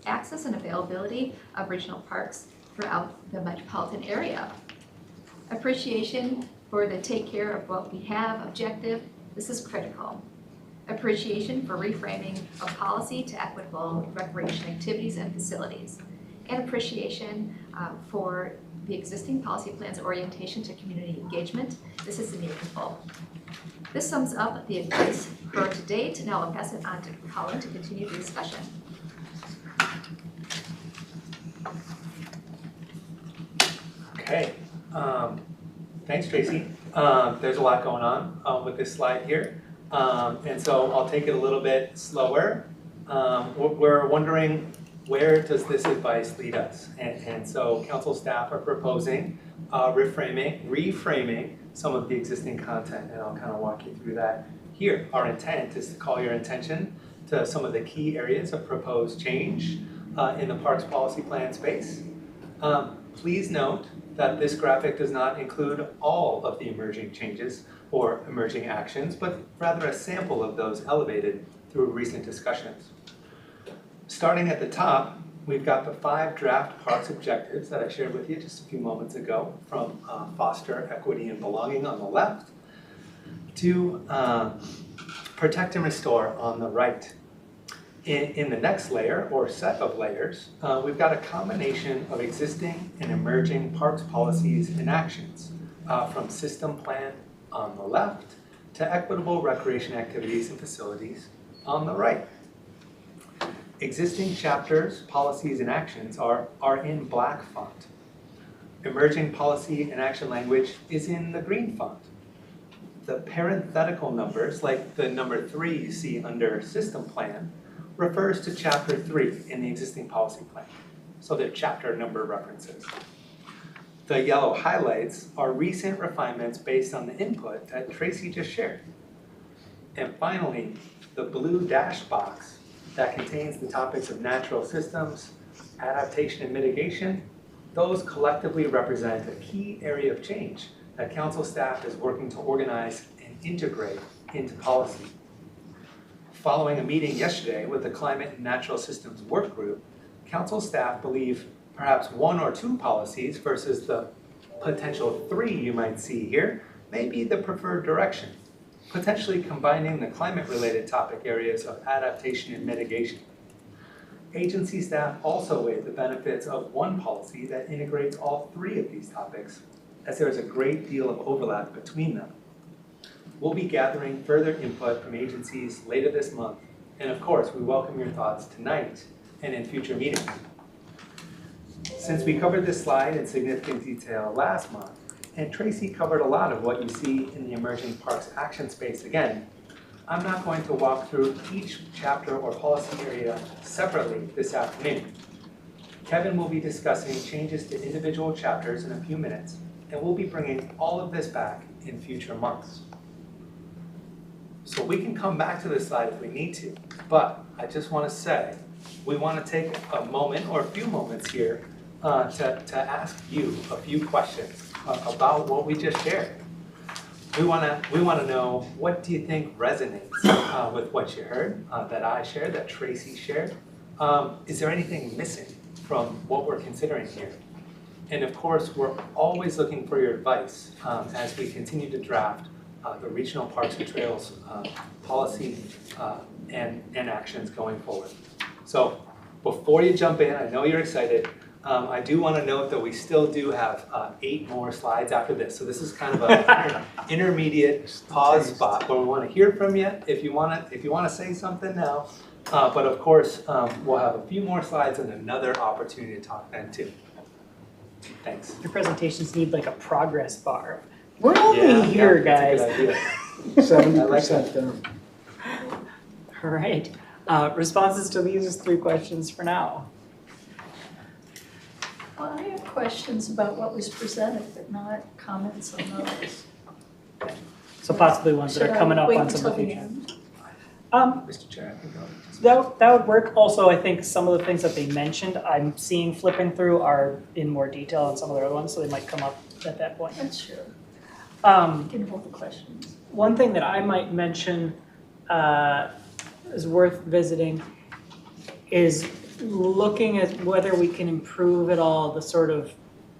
access and availability of regional parks throughout the metropolitan area. Appreciation for the take care of what we have objective, this is critical. Appreciation for reframing of policy to equitable recreation activities and facilities. And appreciation for the existing policy plan's orientation to community engagement. This is meaningful. This sums up the advice heard to date. Now I'll pass it on to Colin to continue the discussion. Okay, thanks Tracy. There's a lot going on with this slide here. And so I'll take it a little bit slower. We're wondering, where does this advice lead us? And so council staff are proposing reframing some of the existing content, and I'll kind of walk you through that here. Our intent is to call your attention to some of the key areas of proposed change in the Parks Policy Plan space. Please note that this graphic does not include all of the emerging changes or emerging actions, but rather a sample of those elevated through recent discussions. Starting at the top, we've got the 5 draft parks objectives that I shared with you just a few moments ago, from foster equity and belonging on the left to protect and restore on the right. In the next layer, or set of layers, we've got a combination of existing and emerging parks policies and actions, from system plan on the left to equitable recreation activities and facilities on the right. Existing chapters, policies, and actions are in black font. Emerging policy and action language is in the green font. The parenthetical numbers, like the number 3 you see under system plan, refers to chapter 3 in the existing policy plan. So they're chapter number references. The yellow highlights are recent refinements based on the input that Tracy just shared. And finally, the blue dash box that contains the topics of natural systems, adaptation and mitigation, those collectively represent a key area of change that council staff is working to organize and integrate into policy. Following a meeting yesterday with the Climate and Natural Systems Work Group, council staff believe perhaps 1 or 2 policies versus the potential 3 you might see here may be the preferred direction, potentially combining the climate-related topic areas of adaptation and mitigation. Agency staff also weigh the benefits of one policy that integrates all 3 of these topics, as there is a great deal of overlap between them. We'll be gathering further input from agencies later this month, and of course, we welcome your thoughts tonight and in future meetings. Since we covered this slide in significant detail last month, and Tracy covered a lot of what you see in the Emerging Parks Action Space again, I'm not going to walk through each chapter or policy area separately this afternoon. Kevin will be discussing changes to individual chapters in a few minutes, and we'll be bringing all of this back in future months. So we can come back to this slide if we need to, but I just want to say, we want to take a moment or a few moments here to ask you a few questions about what we just shared. We want to know, what do you think resonates with what you heard, that I shared, that Tracy shared? Is there anything missing from what we're considering here? And of course, we're always looking for your advice as we continue to draft the Regional Parks and Trails policy and actions going forward. So before you jump in, I know you're excited. I do want to note that we still do have 8 more slides after this. So this is kind of an intermediate pause spot where we want to hear from you if you want to say something now. But of course, we'll have a few more slides and another opportunity to talk then too. Thanks. Your presentations need like a progress bar. We're only here, guys. That's a good idea. 70% down. All right. Responses to these 3 questions for now. Well, I have questions about what was presented, but not comments on those. So possibly ones that are coming up on some of the Should I wait future. until Mr. Chair, I think I'll That would work. Also, I think some of the things that they mentioned, I'm seeing flipping through are in more detail on some of the other ones, so they might come up at that point. the end? That's true. You can hold the questions. One thing that I might mention is worth visiting is looking at whether we can improve at all the sort of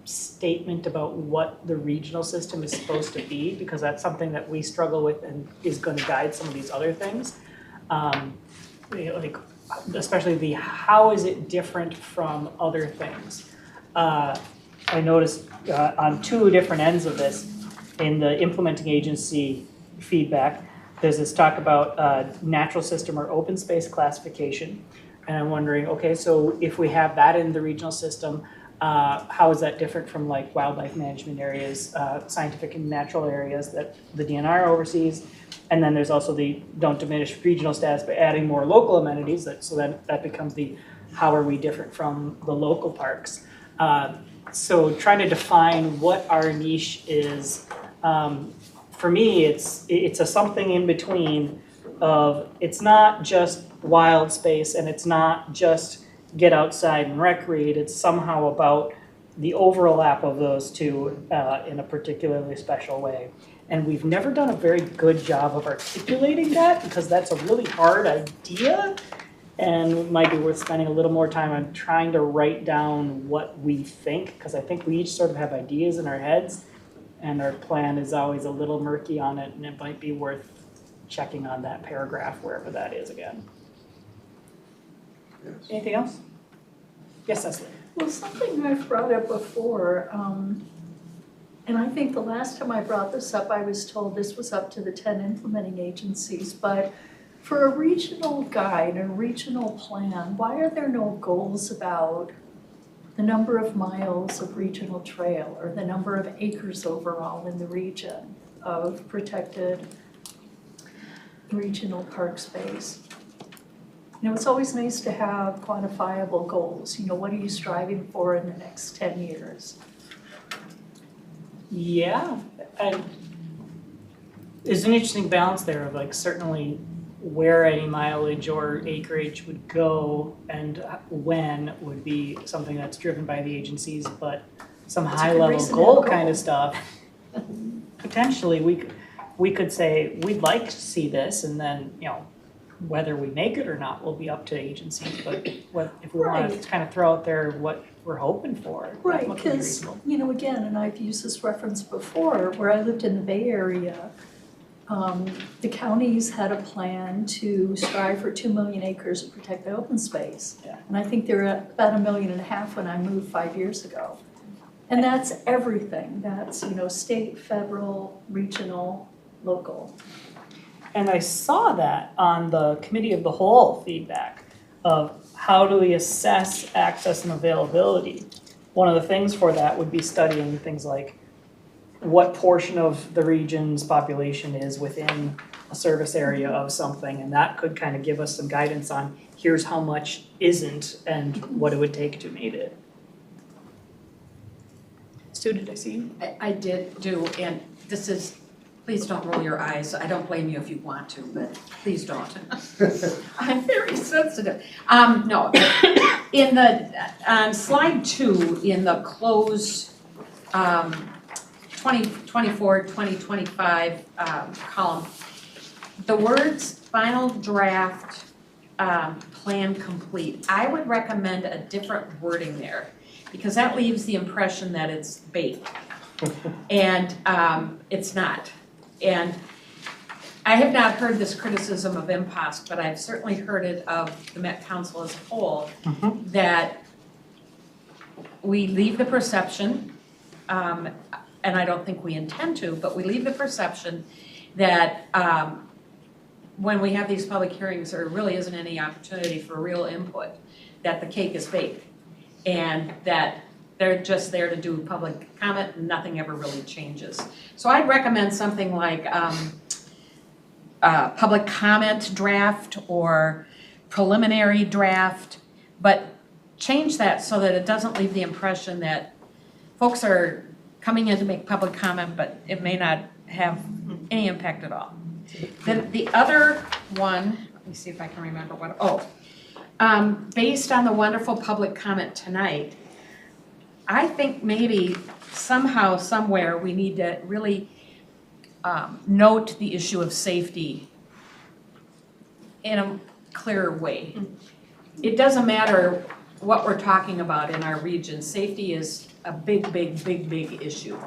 statement about what the regional system is supposed to be, because that's something that we struggle with and is going to guide some of these other things. Like especially the how is it different from other things. I noticed on 2 different ends of this, in the implementing agency feedback, there's this talk about natural system or open space classification. And I'm wondering, okay, so if we have that in the regional system, how is that different from like wildlife management areas, scientific and natural areas that the DNR oversees? And then there's also the don't diminish regional status by adding more local amenities, so that becomes the how are we different from the local parks. So trying to define what our niche is, for me, it's a something in between of, it's not just wild space and it's not just get outside and recreate, it's somehow about the overlap of those two in a particularly special way. And we've never done a very good job of articulating that, because that's a really hard idea, and it might be worth spending a little more time on trying to write down what we think, because I think we each sort of have ideas in our heads, and our plan is always a little murky on it, and it might be worth checking on that paragraph, wherever that is again. Yes. Anything else? Yes, Cecily. Well, something I've brought up before, and I think the last time I brought this up, I was told this was up to the 10 implementing agencies, but for a regional guide, a regional plan, why are there no goals about the number of miles of regional trail or the number of acres overall in the region of protected regional park space? You know, it's always nice to have quantifiable goals. You know, what are you striving for in the next 10 years? Yeah, and there's an interesting balance there of like certainly where any mileage or acreage would go and when would be something that's driven by the agencies, but some That's a high good level reason to goal have a kind goal. of stuff, potentially we could say we'd like to see this, and then, you know, whether we make it or not will be up to agencies, but if we want to Right. kind of throw out there what we're hoping for, that Right, would be because, reasonable. you know, again, and I've used this reference before, where I lived in the Bay Area, the counties had a plan to strive for 2 million acres of protected open space. Yeah. And I think they're at about 1.5 million when I moved 5 years ago. And that's everything, that's, you know, state, federal, regional, local. And I saw that on the committee of the whole feedback of how do we assess access and availability. one of the things for that would be studying things like what portion of the region's population is within a service area of something, and that could kind of give us some guidance on here's how much isn't and what it would take to meet it. Stu, did I see you? I did do, and this is, please don't roll your eyes. I don't blame you if you want to, but please don't. I'm very sensitive. No, in on slide 2, in the closed 2024-2025 column, the words final draft plan complete, I would recommend a different wording there, because that leaves the impression that it's baked. And it's not. And I have not heard this criticism of MPOSC, but I've certainly heard it of the Met Council as a whole, that we leave the perception, and I don't think we intend to, but we leave the perception that when we have these public hearings, there really isn't any opportunity for real input, that the cake is baked, and that they're just there to do public comment and nothing ever really changes. So I'd recommend something like public comment draft or preliminary draft, but change that so that it doesn't leave the impression that folks are coming in to make public comment, but it may not have any impact at all. Then the other one, let me see if I can remember what, based on the wonderful public comment tonight, I think maybe somehow, somewhere, we need to really note the issue of safety in a clearer way. It doesn't matter what we're talking about in our region, safety is a big issue.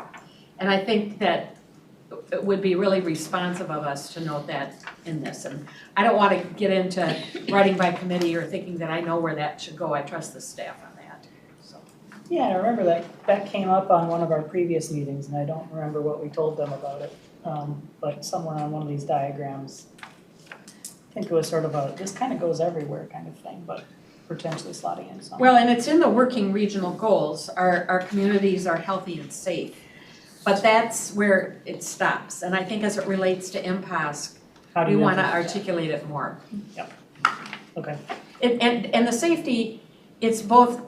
And I think that it would be really responsive of us to note that in this. And I don't want to get into writing by committee or thinking that I know where that should go. I trust the staff on that, so. Yeah, I remember that came up on one of our previous meetings, and I don't remember what we told them about it. But somewhere on one of these diagrams, I think it was sort of a, this kind of goes everywhere kind of thing, but potentially slotting in something. Well, and it's in the working regional goals, our communities are healthy and safe. But that's where it stops, and I think as it relates to MPOSC, we want to articulate it more. Yep. Okay. And the safety, it's both,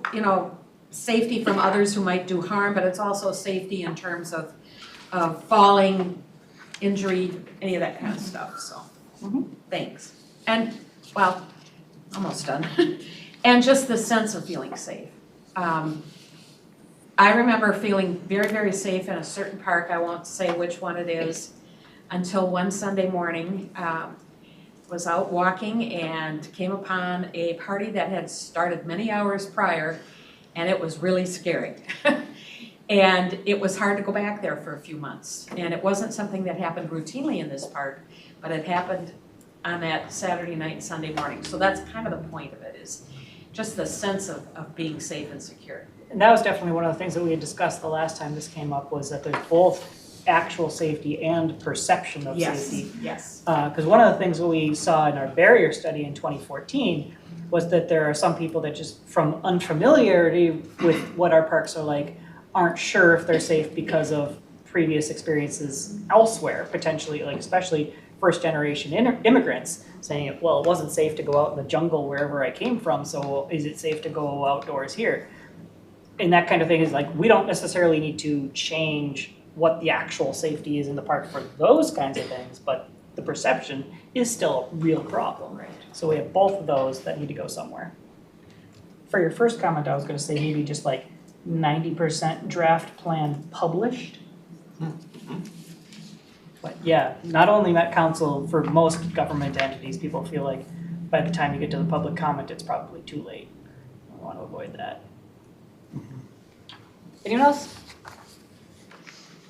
safety from others who might do harm, but it's also safety in terms of falling, injury, any of that kind of stuff, so. Thanks. And, well, almost done. And just the sense of feeling safe. I remember feeling very safe in a certain park, I won't say which one it is, until one Sunday morning, was out walking and came upon a party that had started many hours prior, and it was really scary. And it was hard to go back there for a few months. And it wasn't something that happened routinely in this park, but it happened on that Saturday night and Sunday morning. So that's kind of the point of it, is just the sense of being safe and secure. And that was definitely one of the things that we had discussed the last time this came up, was that there's both actual safety and perception of safety. Yes. Because one of the things that we saw in our barrier study in 2014 was that there are some people that just from unfamiliarity with what our parks are like aren't sure if they're safe because of previous experiences elsewhere, potentially, like especially first generation immigrants saying, well, it wasn't safe to go out in the jungle wherever I came from, so is it safe to go outdoors here? And that kind of thing is like, we don't necessarily need to change what the actual safety is in the park for those kinds of things, but the perception is still a real problem. Right. So we have both of those that need to go somewhere. For your first comment, I was gonna say maybe just like 90% draft plan published. But yeah, not only Met Council, for most government entities, people feel like by the time you get to the public comment, it's probably too late. We want to avoid that. Anyone else?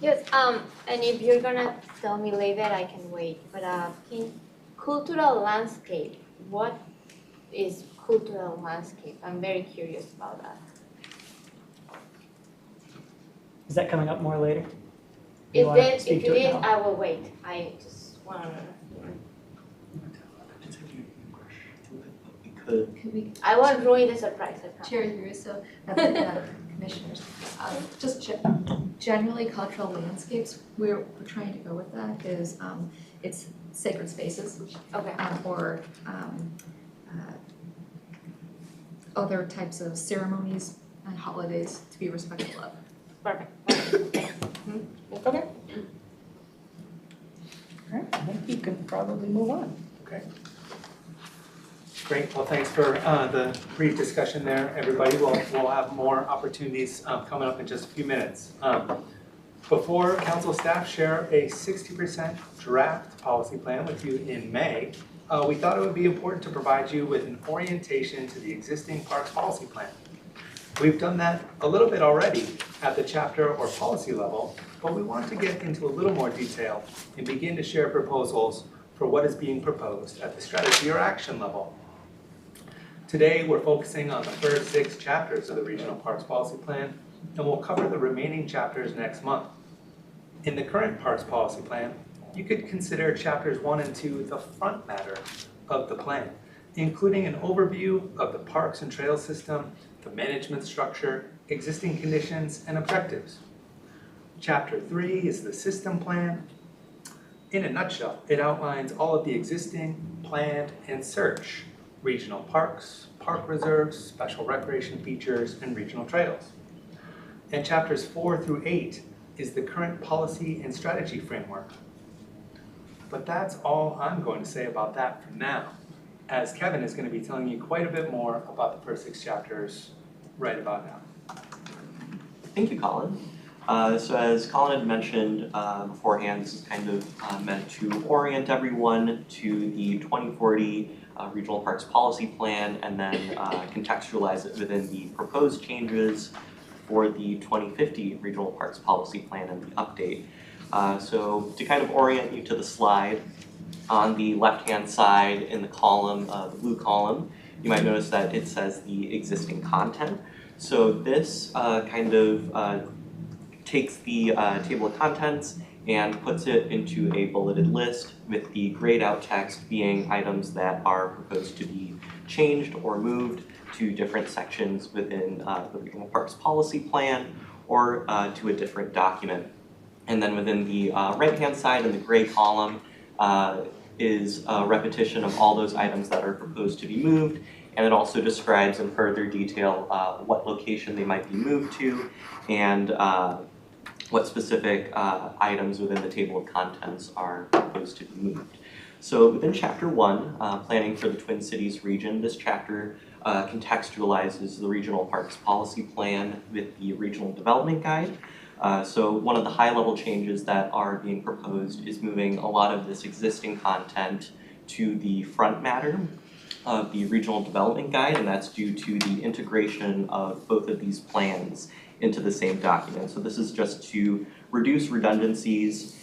Yes, and if you're gonna tell me later, I can wait, but in cultural landscape, what is cultural landscape? I'm very curious about that. Is that coming up more later? If it is, I will wait, I just wanna know. Could. Could we, I won't ruin the surprise, I promise. Chair Russo, commissioners. Just generally cultural landscapes, we're trying to go with that is, it's sacred spaces. Okay. Or other types of ceremonies and holidays to be respectful of. Perfect. Okay. All right, I think you can probably move on. Okay. Great, well, thanks for the brief discussion there, everybody. We'll have more opportunities coming up in just a few minutes. Before council staff share a 60% draft policy plan with you in May, we thought it would be important to provide you with an orientation to the existing parks policy plan. We've done that a little bit already at the chapter or policy level, but we want to get into a little more detail and begin to share proposals for what is being proposed at the strategy or action level. Today, we're focusing on the first 6 chapters of the Regional Parks Policy Plan, and we'll cover the remaining chapters next month. In the current Parks Policy Plan, you could consider chapters 1 and 2 the front matter of the plan, including an overview of the parks and trail system, the management structure, existing conditions, and objectives. Chapter 3 is the system plan. In a nutshell, it outlines all of the existing, planned, and search regional parks, park reserves, special recreation features, and regional trails. And chapters 4 through 8 is the current policy and strategy framework. But that's all I'm going to say about that for now, as Kevin is going to be telling you quite a bit more about the first 6 chapters right about now. Thank you, Colin. So as Colin had mentioned beforehand, this is kind of meant to orient everyone to the 2040 Regional Parks Policy Plan and then contextualize it within the proposed changes for the 2050 Regional Parks Policy Plan and the update. So to kind of orient you to the slide, on the left-hand side in the column, the blue column, you might notice that it says the existing content. So this kind of takes the table of contents and puts it into a bulleted list with the grayed out text being items that are proposed to be changed or moved to different sections within the Regional Parks Policy Plan or to a different document. And then within the right-hand side in the gray column is a repetition of all those items that are proposed to be moved, and it also describes in further detail what location they might be moved to and what specific items within the table of contents are proposed to be moved. So within Chapter 1, Planning for the Twin Cities region, this chapter contextualizes the Regional Parks Policy Plan with the Regional Development Guide. So one of the high-level changes that are being proposed is moving a lot of this existing content to the front matter of the Regional Development Guide, and that's due to the integration of both of these plans into the same document. So this is just to reduce redundancies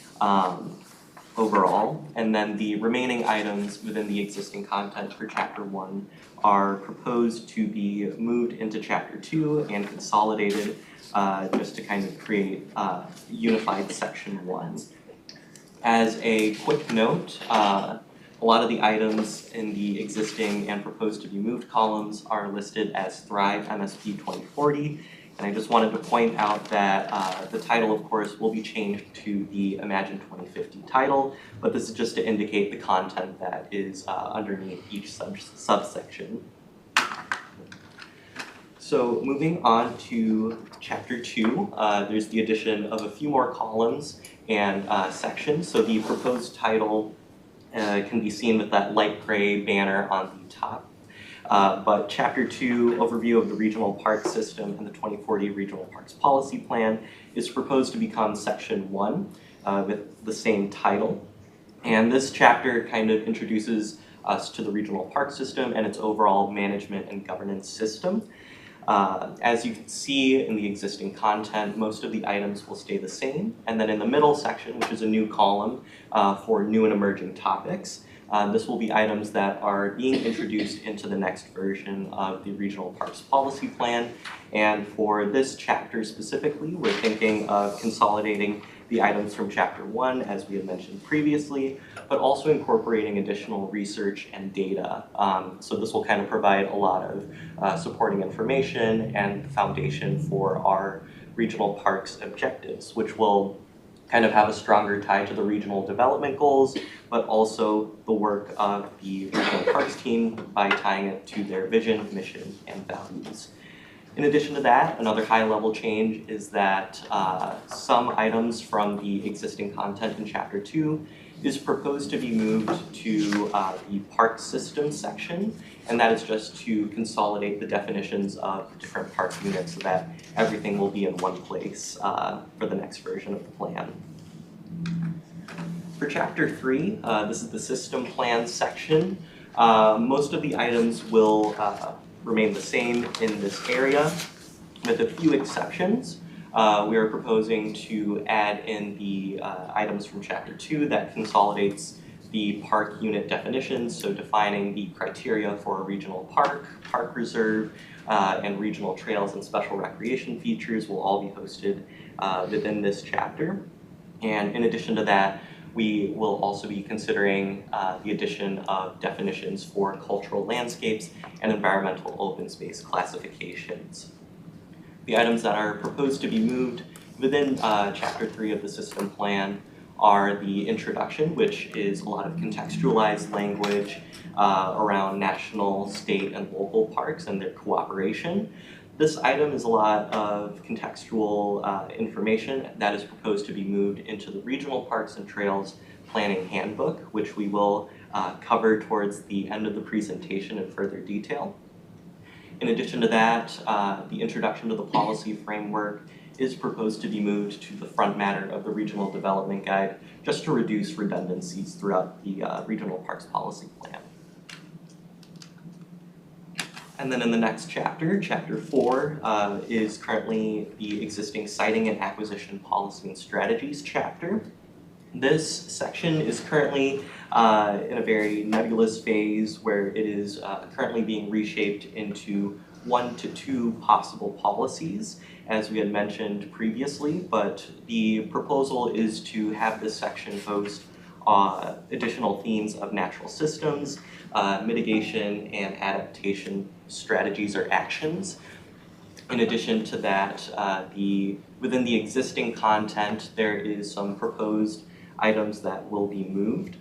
overall, and then the remaining items within the existing content for Chapter 1 are proposed to be moved into Chapter 2 and consolidated just to kind of create unified Section 1. As a quick note, a lot of the items in the existing and proposed to be moved columns are listed as Thrive MSP 2040. And I just wanted to point out that the title, of course, will be changed to the Imagine 2050 title, but this is just to indicate the content that is underneath each subsection. So moving on to Chapter 2, there's the addition of a few more columns and sections. So the proposed title can be seen with that light gray banner on the top. But Chapter 2, Overview of the Regional Park System and the 2040 Regional Parks Policy Plan, is proposed to become Section 1 with the same title. And this chapter kind of introduces us to the regional park system and its overall management and governance system. As you can see in the existing content, most of the items will stay the same. And then in the middle section, which is a new column for new and emerging topics, this will be items that are being introduced into the next version of the Regional Parks Policy Plan. And for this chapter specifically, we're thinking of consolidating the items from Chapter 1, as we had mentioned previously, but also incorporating additional research and data. So this will kind of provide a lot of supporting information and the foundation for our regional parks objectives, which will kind of have a stronger tie to the regional development goals, but also the work of the regional parks team by tying it to their vision, mission, and values. In addition to that, another high-level change is that some items from the existing content in Chapter 2 is proposed to be moved to the park system section, and that is just to consolidate the definitions of different park units so that everything will be in one place for the next version of the plan. For Chapter 3, this is the system plan section. Most of the items will remain the same in this area, with a few exceptions. We are proposing to add in the items from Chapter 2 that consolidates the park unit definitions, so defining the criteria for a regional park, park reserve, and regional trails and special recreation features will all be hosted within this chapter. And in addition to that, we will also be considering the addition of definitions for cultural landscapes and environmental open space classifications. The items that are proposed to be moved within Chapter 3 of the system plan are the introduction, which is a lot of contextualized language around national, state, and local parks and their cooperation. This item is a lot of contextual information that is proposed to be moved into the Regional Parks and Trails Planning Handbook, which we will cover towards the end of the presentation in further detail. In addition to that, the introduction to the policy framework is proposed to be moved to the front matter of the Regional Development Guide, just to reduce redundancies throughout the Regional Parks Policy Plan. And then in the next chapter, Chapter 4, is currently the existing siting and acquisition policy and strategies chapter. This section is currently in a very nebulous phase where it is currently being reshaped into 1 to 2 possible policies, as we had mentioned previously, but the proposal is to have this section host additional themes of natural systems, mitigation and adaptation strategies or actions. In addition to that, within the existing content, there is some proposed items that will be moved.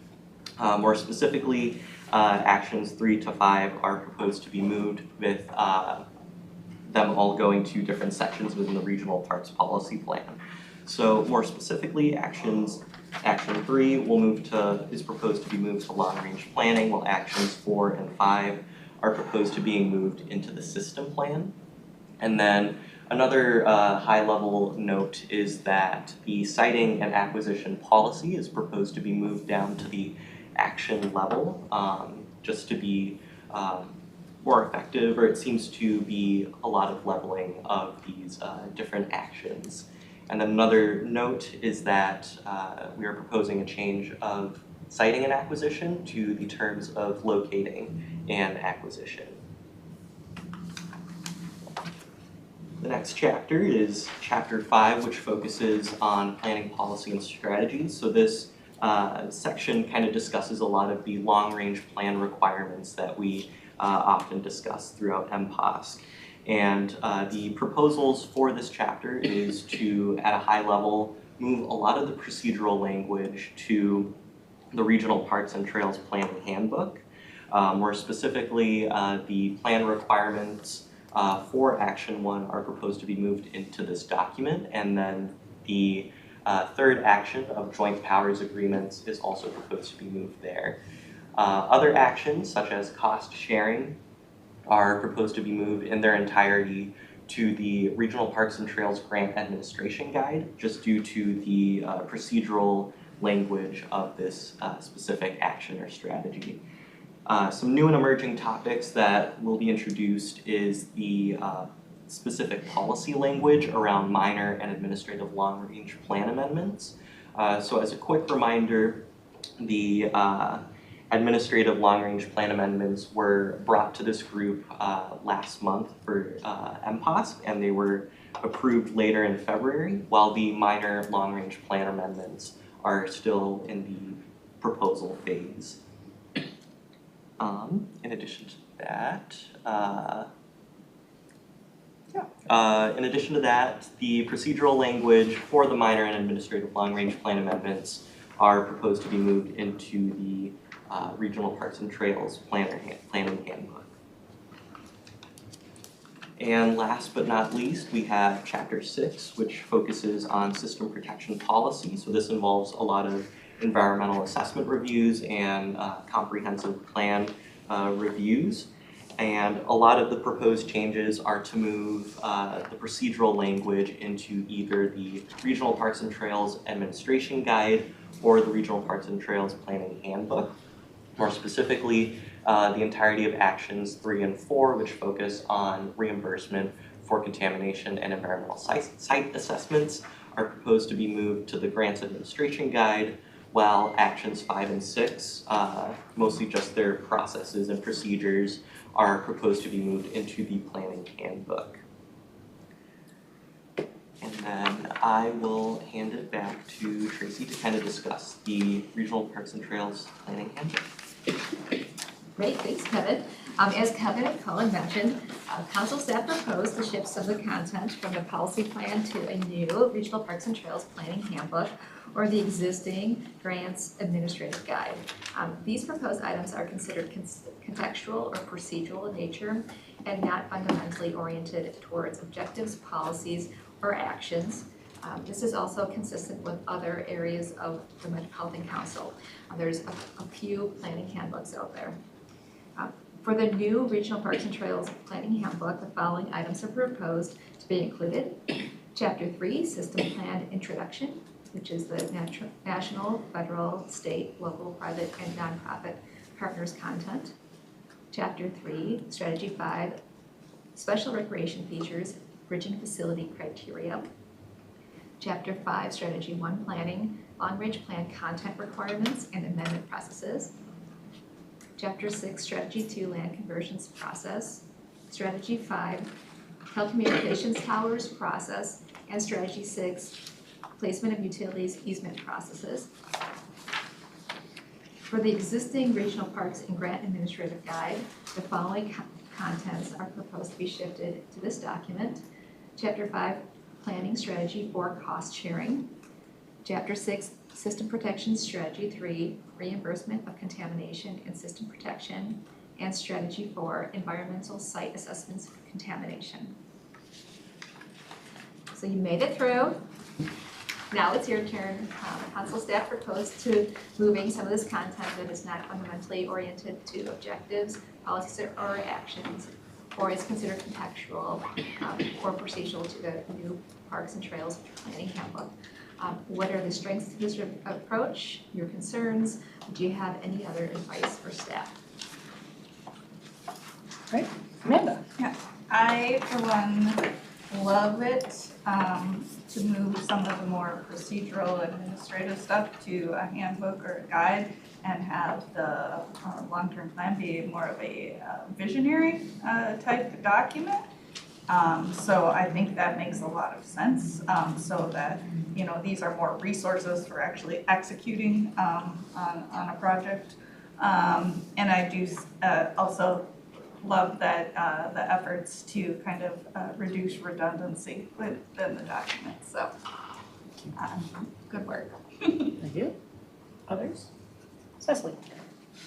More specifically, actions 3 to 5 are proposed to be moved with them all going to different sections within the Regional Parks Policy Plan. So more specifically, Action 3 is proposed to be moved to long-range planning, while actions 4 and 5 are proposed to being moved into the system plan. And then another high-level note is that the siting and acquisition policy is proposed to be moved down to the action level, just to be more effective, or it seems to be a lot of leveling of these different actions. And then another note is that we are proposing a change of siting and acquisition to the terms of locating and acquisition. The next chapter is Chapter 5, which focuses on planning policy and strategies. So this section kind of discusses a lot of the long-range plan requirements that we often discuss throughout MPOSC. And the proposals for this chapter is to, at a high level, move a lot of the procedural language to the Regional Parks and Trails Planning Handbook. More specifically, the plan requirements for Action 1 are proposed to be moved into this document, and then the third action of joint powers agreements is also proposed to be moved there. Other actions, such as cost sharing, are proposed to be moved in their entirety to the Regional Parks and Trails Grant Administration Guide, just due to the procedural language of this specific action or strategy. Some new and emerging topics that will be introduced is the specific policy language around minor and administrative long-range plan amendments. So as a quick reminder, the administrative long-range plan amendments were brought to this group last month for MPOS, and they were approved later in February, while the minor long-range plan amendments are still in the proposal phase. In addition to that, the procedural language for the minor and administrative long-range plan amendments are proposed to be moved into the Regional Parks and Trails planning handbook. And last but not least, we have Chapter 6, which focuses on system protection policy. So this involves a lot of environmental assessment reviews and comprehensive plan reviews. And a lot of the proposed changes are to move the procedural language into either the Regional Parks and Trails Administration Guide or the Regional Parks and Trails Planning Handbook. More specifically, the entirety of Actions 3 and 4, which focus on reimbursement for contamination and environmental site assessments, are proposed to be moved to the Grants Administration Guide, while Actions 5 and 6, mostly just their processes and procedures, are proposed to be moved into the Planning Handbook. And then I will hand it back to Tracy to kind of discuss the Regional Parks and Trails Planning Handbook. Great, thanks Kevin. As Kevin and Colin mentioned, council staff proposed the shifts of the content from the policy plan to a new Regional Parks and Trails Planning Handbook or the existing Grants Administrative Guide. These proposed items are considered contextual or procedural in nature and not fundamentally oriented towards objectives, policies, or actions. This is also consistent with other areas of the Metropolitan Council. There's a few planning handbooks out there. For the new Regional Parks and Trails Planning Handbook, the following items are proposed to be included. Chapter 3, System Plan Introduction, which is the national, federal, state, local, private, and nonprofit partners content. Chapter 3, Strategy 5, Special Recreation Features, Bridging Facility Criteria. Chapter 5, Strategy 1, Planning, Long-Range Plan Content Requirements and Amendment Processes. Chapter 6, Strategy 2, Land Conversions Process. Strategy 5, Telecommunications Towers Process. And Strategy 6, Placement of Utilities Easement Processes. For the existing Regional Parks and Grant Administrative Guide, the following contents are proposed to be shifted to this document. Chapter 5, Planning Strategy 4, Cost Sharing. Chapter 6, System Protection Strategy 3, Reimbursement of Contamination and System Protection. And Strategy 4, Environmental Site Assessments for Contamination. So you made it through. Now it's your turn. Council staff proposed to moving some of this content that is not fundamentally oriented to objectives, policies, or actions, or is considered contextual or procedural to the new Parks and Trails Planning Handbook. What are the strengths of this approach, your concerns? Do you have any other advice for staff? Right, Amanda? I, for one, love it to move some of the more procedural administrative stuff to a handbook or a guide and have the long-term plan be more of a visionary type document. So I think that makes a lot of sense, so that, you know, these are more resources for actually executing on a project. And I do also love that the efforts to kind of reduce redundancy within the document, so good work. Thank you. Others? Cecily?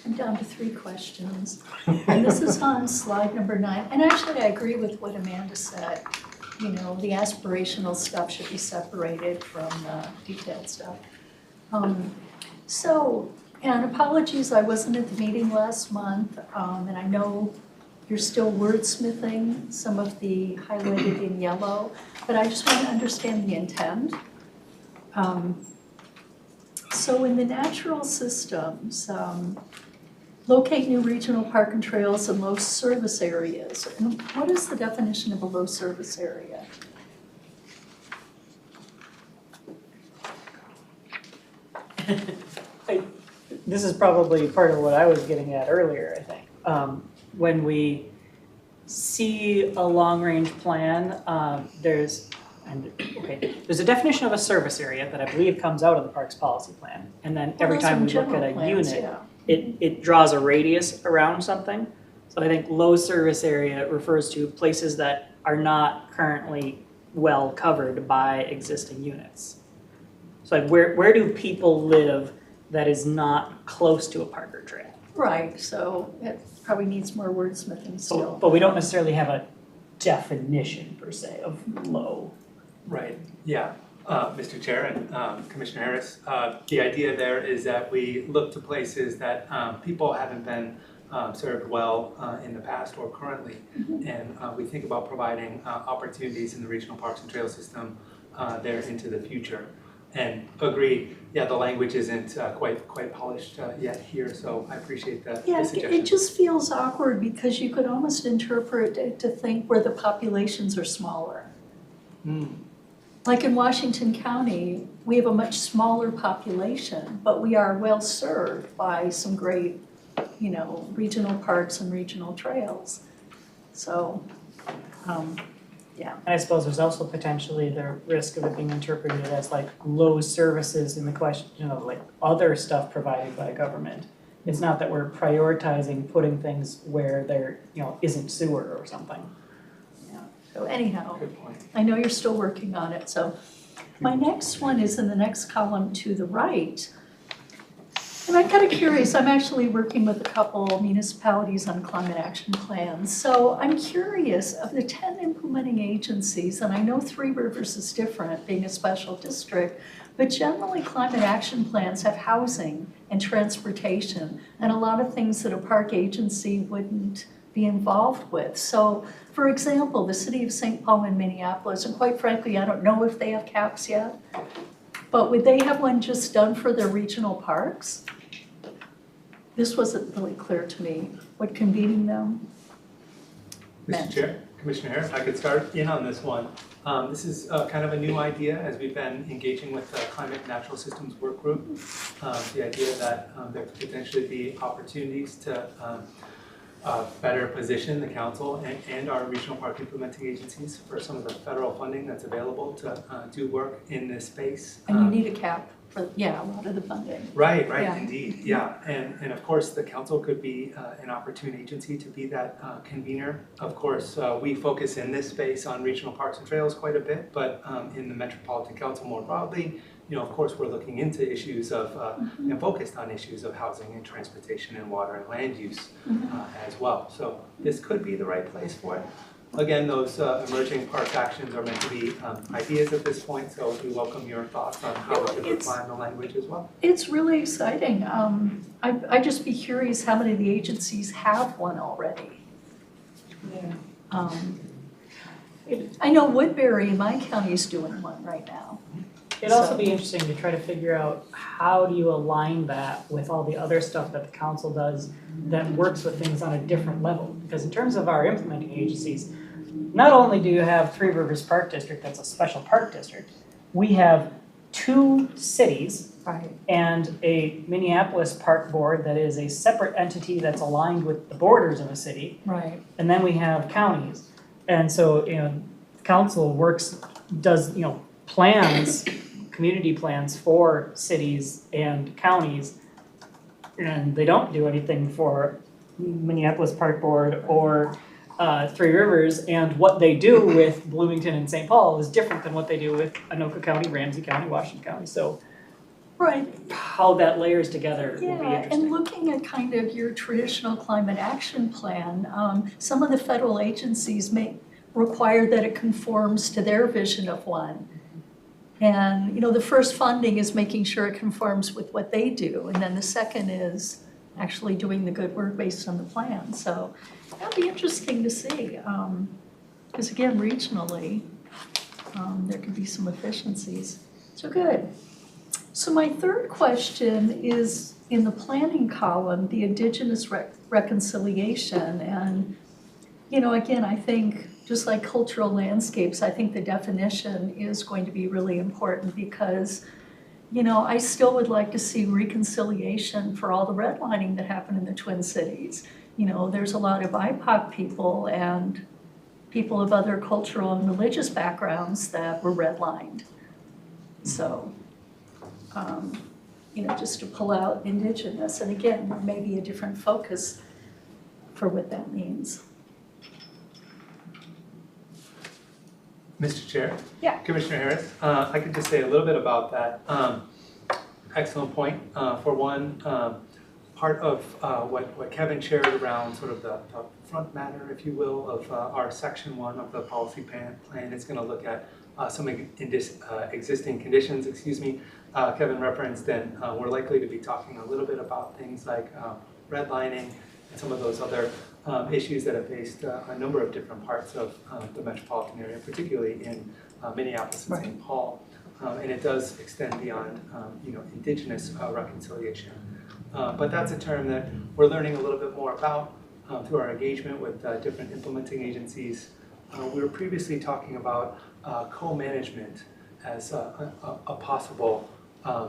I'm down to 3 questions, and this is on slide number 9. And actually, I agree with what Amanda said. You know, the aspirational stuff should be separated from the detailed stuff. And apologies, I wasn't at the meeting last month, and I know you're still wordsmithing some of the highlighted in yellow, but I just want to understand the intent. So in the natural systems, locate new regional park and trails in low service areas. And what is the definition of a low service area? this is probably part of what I was getting at earlier, I think. When we see a long-range plan, there's a definition of a service area that I believe comes out of the Parks Policy Plan. And then every Well, time we those look are at a general plans, unit, yeah. it draws a radius around something. So I think low service area refers to places that are not currently well covered by existing units. So like where do people live that is not close to a park or trail? Right, so it probably needs more wordsmithing still. But we don't necessarily have a definition per se of low. Right, yeah. Mr. Chair and Commissioner Harris, the idea there is that we look to places that people haven't been served well in the past or currently. And we think about providing opportunities in the regional parks and trail system there into the future. And agree, yeah, the language isn't quite polished yet here, so I appreciate the suggestion. It just feels awkward because you could almost interpret it to think where the populations are smaller. Like in Washington County, we have a much smaller population, but we are well served by some great, regional parks and regional trails. So, yeah. And I suppose there's also potentially the risk of it being interpreted as like low services in the question of like other stuff provided by government. It's not that we're prioritizing putting things where there, isn't sewer or something. So anyhow, Good point. I know you're still working on it, so my next one is in the next column to the right. And I'm kind of curious, I'm actually working with a couple municipalities on climate action plans. So I'm curious, of the 10 implementing agencies, and I know Three Rivers is different, being a special district, but generally climate action plans have housing and transportation and a lot of things that a park agency wouldn't be involved with. So, for example, the city of St. Paul and Minneapolis, and quite frankly, I don't know if they have caps yet, but would they have one just done for their regional parks? This wasn't really clear to me, what convening them meant. Mr. Chair, Commissioner Harris, I could start in on this one. This is kind of a new idea as we've been engaging with the Climate and Natural Systems Work Group. The idea that there could potentially be opportunities to better position the council and our regional park implementing agencies for some of the federal funding that's available to do work in this space. And you need a cap for, a lot of the funding. Right, Yeah. indeed, yeah. And of course, the council could be an opportune agency to be that convener. Of course, we focus in this space on regional parks and trails quite a bit, but in the Metropolitan Council more broadly, of course, we're looking into issues of, and focused on issues of housing and transportation and water and land use as well. So this could be the right place for it. Again, those emerging park actions are meant to be ideas at this point, so we welcome your thoughts on how we could refine the language as well. It's really exciting. I'd just be curious how many of the agencies have one already. Yeah. I know Woodbury in my county is doing one right now. It'd also be interesting to try to figure out how do you align that with all the other stuff that the council does that works with things on a different level. Because in terms of our implementing agencies, not only do you have Three Rivers Park District, that's a special park district, we have 2 cities and a Minneapolis Park Board that is a separate entity that's aligned with the borders of a city. Right. And then we have counties. And so, council does plans, community plans for cities and counties, and they don't do anything for Minneapolis Park Board or Three Rivers, and what they do with Bloomington and St. Paul is different than what they do with Anoka County, Ramsey County, Washington County. So how that layers together will be interesting. And looking at kind of your traditional climate action plan, some of the federal agencies may require that it conforms to their vision of one. And, the first funding is making sure it conforms with what they do. And then the second is actually doing the good work based on the plan. So that'll be interesting to see. Because again, regionally, there could be some efficiencies. So good. So my third question is in the planning column, the Indigenous reconciliation. And, again, I think just like cultural landscapes, I think the definition is going to be really important because, you know, I still would like to see reconciliation for all the redlining that happened in the Twin Cities. You know, there's a lot of BIPOC people and people of other cultural and religious backgrounds that were redlined. So, you know, just to pull out indigenous, and again, maybe a different focus for what that means. Mr. Chair? Yeah. Commissioner Harris, I could just say a little bit about that. Excellent point. For one, part of what Kevin shared around sort of the front matter, if you will, of our section 1 of the policy plan is going to look at some existing conditions, Kevin referenced, and we're likely to be talking a little bit about things like redlining and some of those other issues that have faced a number of different parts of the metropolitan area, particularly in Minneapolis and St. Paul. And it does extend beyond, you know, indigenous reconciliation. But that's a term that we're learning a little bit more about through our engagement with different implementing agencies. We were previously talking about co-management as a possible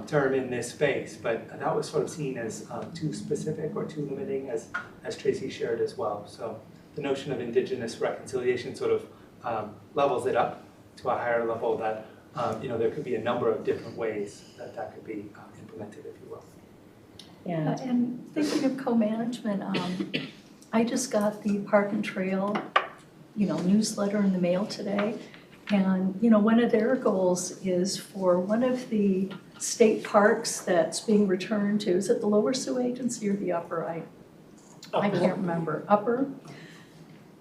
term in this space, but that was sort of seen as too specific or too limiting, as Tracy shared as well. So the notion of indigenous reconciliation sort of levels it up to a higher level that you know, there could be a number of different ways that could be implemented, if you will. Yeah. And thinking of co-management, I just got the Park and Trail, you know, newsletter in the mail today. And, you know, one of their goals is for one of the state parks that's being returned to, is it the Lower Sioux Agency or the Upper? I can't remember. Upper?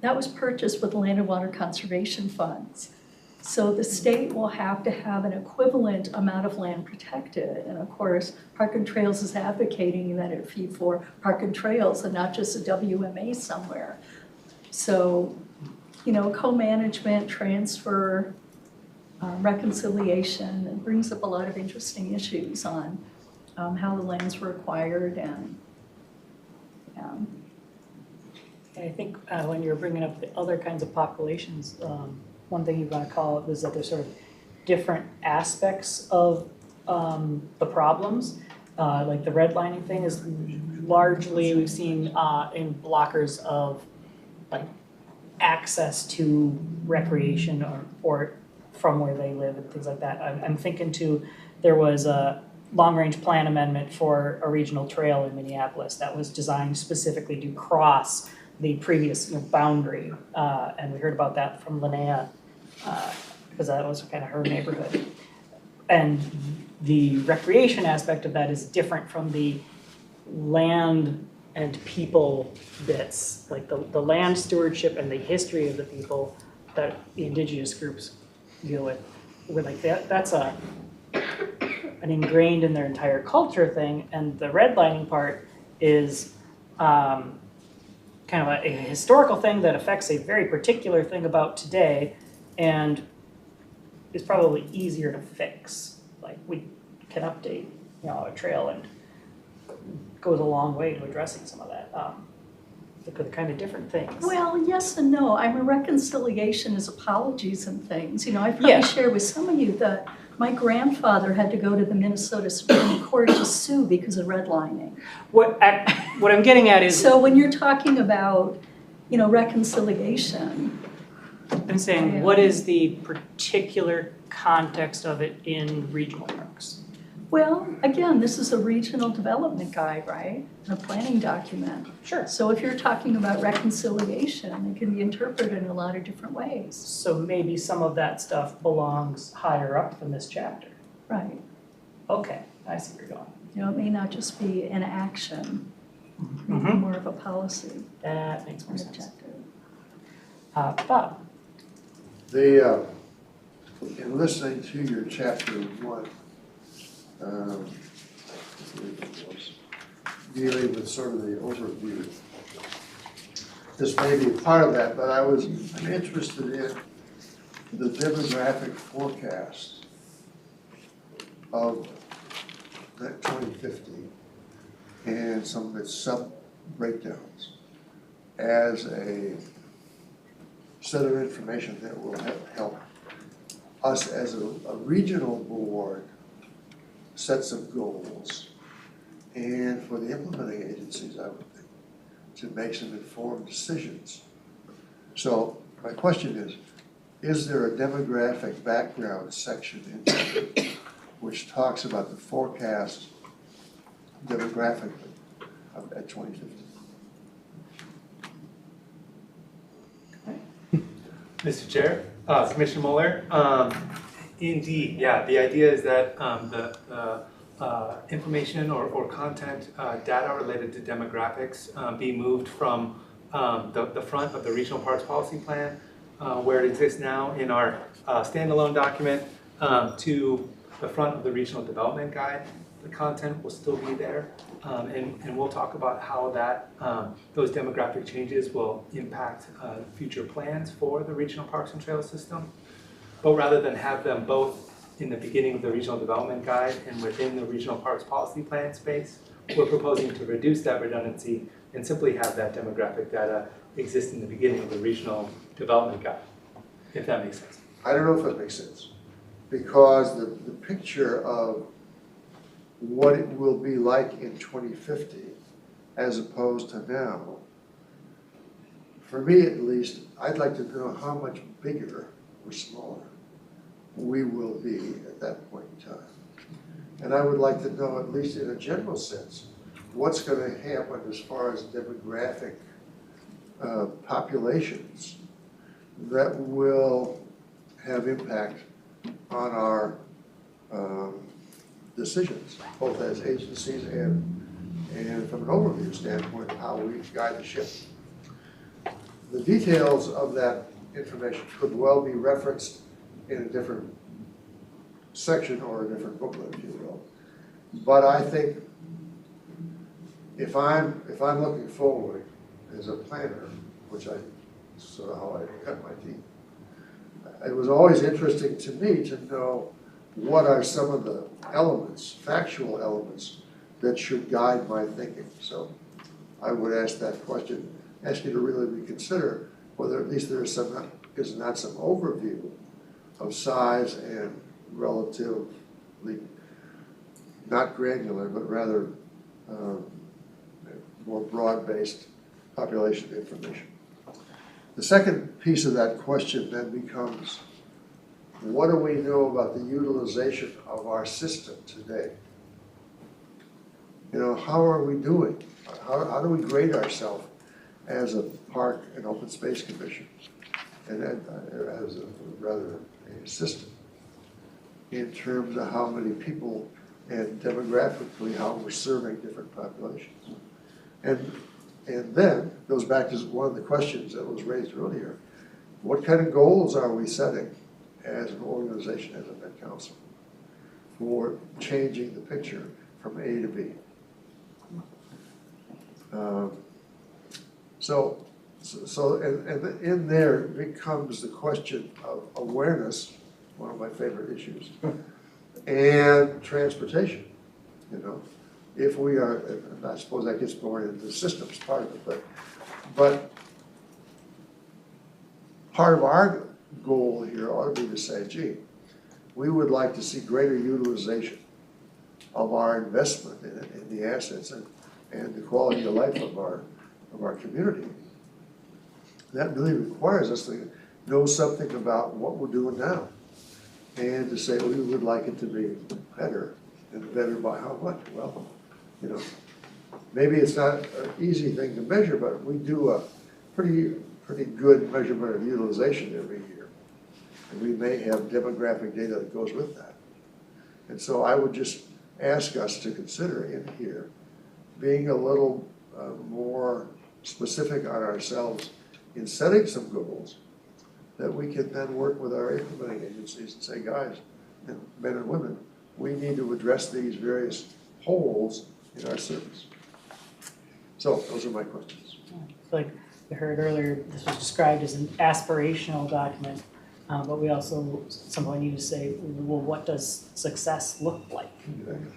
That was purchased with Land and Water Conservation Funds. So the state will have to have an equivalent amount of land protected. And of course, Park and Trails is advocating that it be for Park and Trails and not just a WMA somewhere. So, you know, co-management, transfer, reconciliation, it brings up a lot of interesting issues on how the lands were acquired and I think when you're bringing up the other kinds of populations, one thing you want to call it is that there's sort of different aspects of the problems. Like the redlining thing is largely we've seen in blockers of like access to recreation or from where they live and things like that. I'm thinking too, there was a long-range plan amendment for a regional trail in Minneapolis that was designed specifically to cross the previous boundary. And we heard about that from Linnea because that was kind of her neighborhood. And the recreation aspect of that is different from the land and people bits, like the land stewardship and the history of the people that the indigenous groups deal with. We're like that's an ingrained in their entire culture thing, and the redlining part is kind of a historical thing that affects a very particular thing about today, and is probably easier to fix. Like we can update, a trail and goes a long way to addressing some of that. They're kind of different things. Well, yes and no. I'm a reconciliation is apologies and things. I probably shared with some of you that my grandfather had to go to the Minnesota Supreme Court to sue because of redlining. What I'm getting at is... So when you're talking about, reconciliation... I'm saying, what is the particular context of it in regional parks? Well, again, this is a regional development guide, right? And a planning document. Sure. So if you're talking about reconciliation, it can be interpreted in a lot of different ways. So maybe some of that stuff belongs higher up than this chapter. Right. Okay, I see where you're going. It may not just be an action, maybe more of a policy. That makes more sense. Objective. Bob? In listening to your chapter 1, dealing with sort of the overview. This may be part of that, but I'm interested in the demographic forecast of that 2050 and some of its sub-breakdowns as a set of information that will help us as a regional board sets of goals, and for the implementing agencies, I would think, to make some informed decisions. So my question is there a demographic background section in there which talks about the forecast demographically at 2050? Mr. Chair, Commissioner Moeller, indeed, yeah, the idea is that the information or content data related to demographics be moved from the front of the Regional Parks Policy Plan, where it exists now in our standalone document, to the front of the Regional Development Guide. The content will still be there, and we'll talk about how that those demographic changes will impact future plans for the Regional Parks and Trails system. But rather than have them both in the beginning of the Regional Development Guide and within the Regional Parks Policy Plan space, we're proposing to reduce that redundancy and simply have that demographic data exist in the beginning of the Regional Development Guide, if that makes sense. I don't know if that makes sense, because the picture of what it will be like in 2050 as opposed to now, for me at least, I'd like to know how much bigger or smaller we will be at that point in time. And I would like to know, at least in a general sense, what's going to happen as far as demographic populations that will have impact on our decisions, both as agencies and from an overview standpoint of how we guide the ship. The details of that information could well be referenced in a different section or a different booklet, if you will. But I think if I'm looking forward as a planner, which I sort of how I cut my teeth, it was always interesting to me to know what are some of the elements, factual elements, that should guide my thinking. So I would ask that question, ask you to really reconsider whether at least there is not some overview of size and relatively, not granular, but rather more broad-based population information. The second piece of that question then becomes, what do we know about the utilization of our system today? You know, how are we doing? How do we grade ourselves as a park and open space commission, and as a system, in terms of how many people and demographically how we're serving different populations? And then goes back to one of the questions that was raised earlier. What kind of goals are we setting as an organization, as a Met Council, for changing the picture from A to B? And in there becomes the question of awareness, one of my favorite issues, and transportation. You know, if we are, and I suppose that gets more into the systems part of it, but part of our goal here ought to be to say, gee, we would like to see greater utilization of our investment in the assets and the quality of life of our community. That really requires us to know something about what we're doing now, and to say we would like it to be better, and better by how much? Well, you know, maybe it's not an easy thing to measure, but we do a pretty good measurement of utilization every year, and we may have demographic data that goes with that. And so I would just ask us to consider in here being a little more specific on ourselves in setting some goals that we can then work with our implementing agencies and say, guys, and men and women, we need to address these various holes in our service. So those are my questions. Like we heard earlier, this was described as an aspirational document, but we also at some point need to say, well, what does success look like?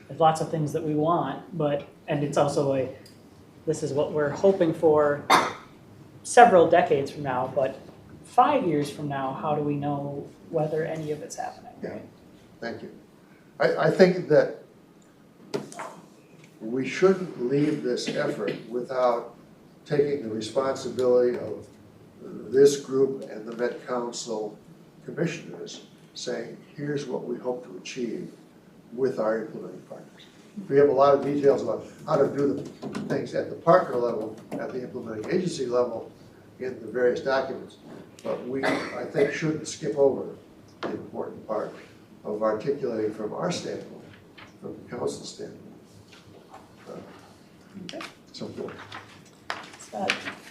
There's lots of things that we want, and it's also this is what we're hoping for several decades from now, but 5 years from now, how do we know whether any of it's happening? Yeah, thank you. I think that we shouldn't leave this effort without taking the responsibility of this group and the Met Council commissioners saying, here's what we hope to achieve with our implementing partners. We have a lot of details about how to do the things at the partner level, at the implementing agency level, in the various documents. But we, I think, shouldn't skip over the important part of articulating from our standpoint, from the council standpoint, something.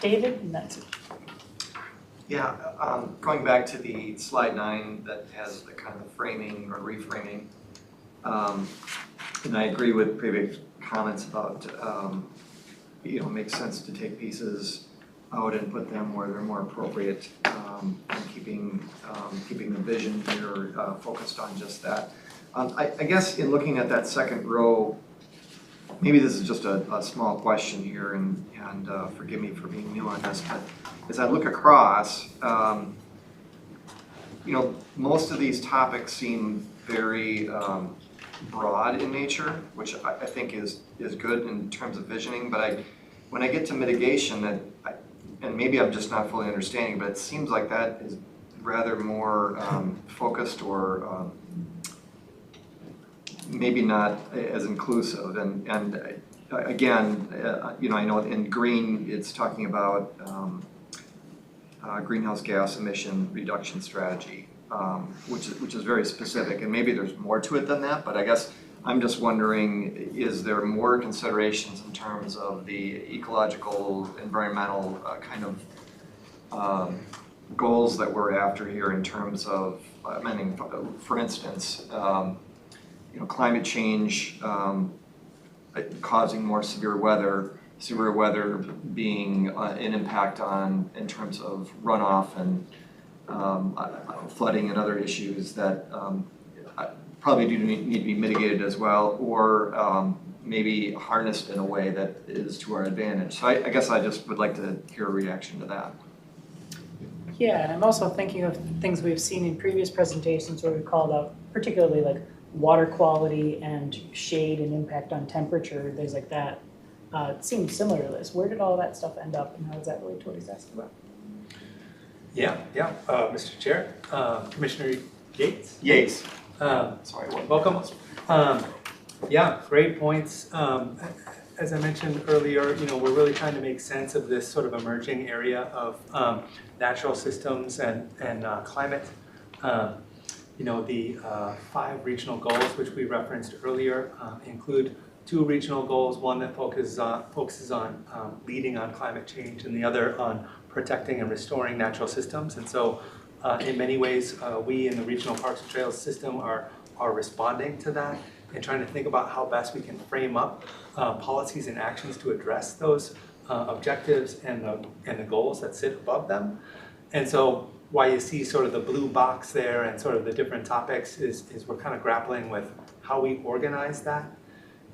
David, and that's it. Yeah, going back to the slide 9 that has the kind of framing or reframing, and I agree with previous comments about, it makes sense to take pieces out and put them where they're more appropriate, and keeping the vision here focused on just that. I guess in looking at that second row, maybe this is just a small question here, and forgive me for being new on this, but as I look across, most of these topics seem very broad in nature, which I think is good in terms of visioning, but when I get to mitigation, and maybe I'm just not fully understanding, but it seems like that is rather more focused or maybe not as inclusive. And again, I know in green it's talking about greenhouse gas emission reduction strategy, which is very specific, and maybe there's more to it than that. But I guess I'm just wondering, is there more considerations in terms of the ecological, environmental kind of goals that we're after here in terms of, for instance, climate change causing more severe weather being an impact in terms of runoff and flooding and other issues that probably do need to be mitigated as well, or maybe harnessed in a way that is to our advantage. So I guess I just would like to hear a reaction to that. Yeah, and I'm also thinking of things we've seen in previous presentations where we called out particularly like water quality and shade and impact on temperature, things like that. It seems similar to this. Where did all that stuff end up, and how does that relate to what he's asking about? Yeah, Mr. Chair, Commissioner Yates. Sorry, welcome. Yeah, great points. As I mentioned earlier, we're really trying to make sense of this sort of emerging area of natural systems and climate. The 5 regional goals, which we referenced earlier, include 2 regional goals, one that focuses on leading on climate change and the other on protecting and restoring natural systems. And so in many ways, we in the Regional Parks and Trails system are responding to that and trying to think about how best we can frame up policies and actions to address those objectives and the goals that sit above them. And so why you see sort of the blue box there and sort of the different topics is we're kind of grappling with how we organize that.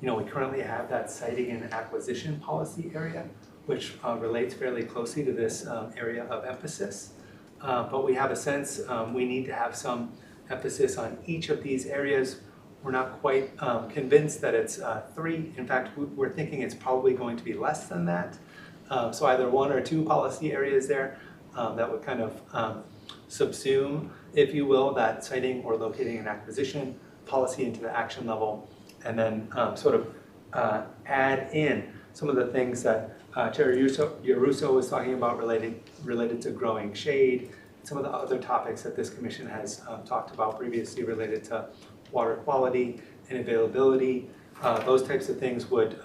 We currently have that siting and acquisition policy area, which relates fairly closely to this area of emphasis. But we have a sense we need to have some emphasis on each of these areas. We're not quite convinced that it's 3. In fact, we're thinking it's probably going to be less than that. So either 1 or 2 policy areas there that would kind of subsume, if you will, that siting or locating and acquisition policy into the action level, and then sort of add in some of the things that Chair Yaruso was talking about related to growing shade, some of the other topics that this commission has talked about previously related to water quality and availability. Those types of things would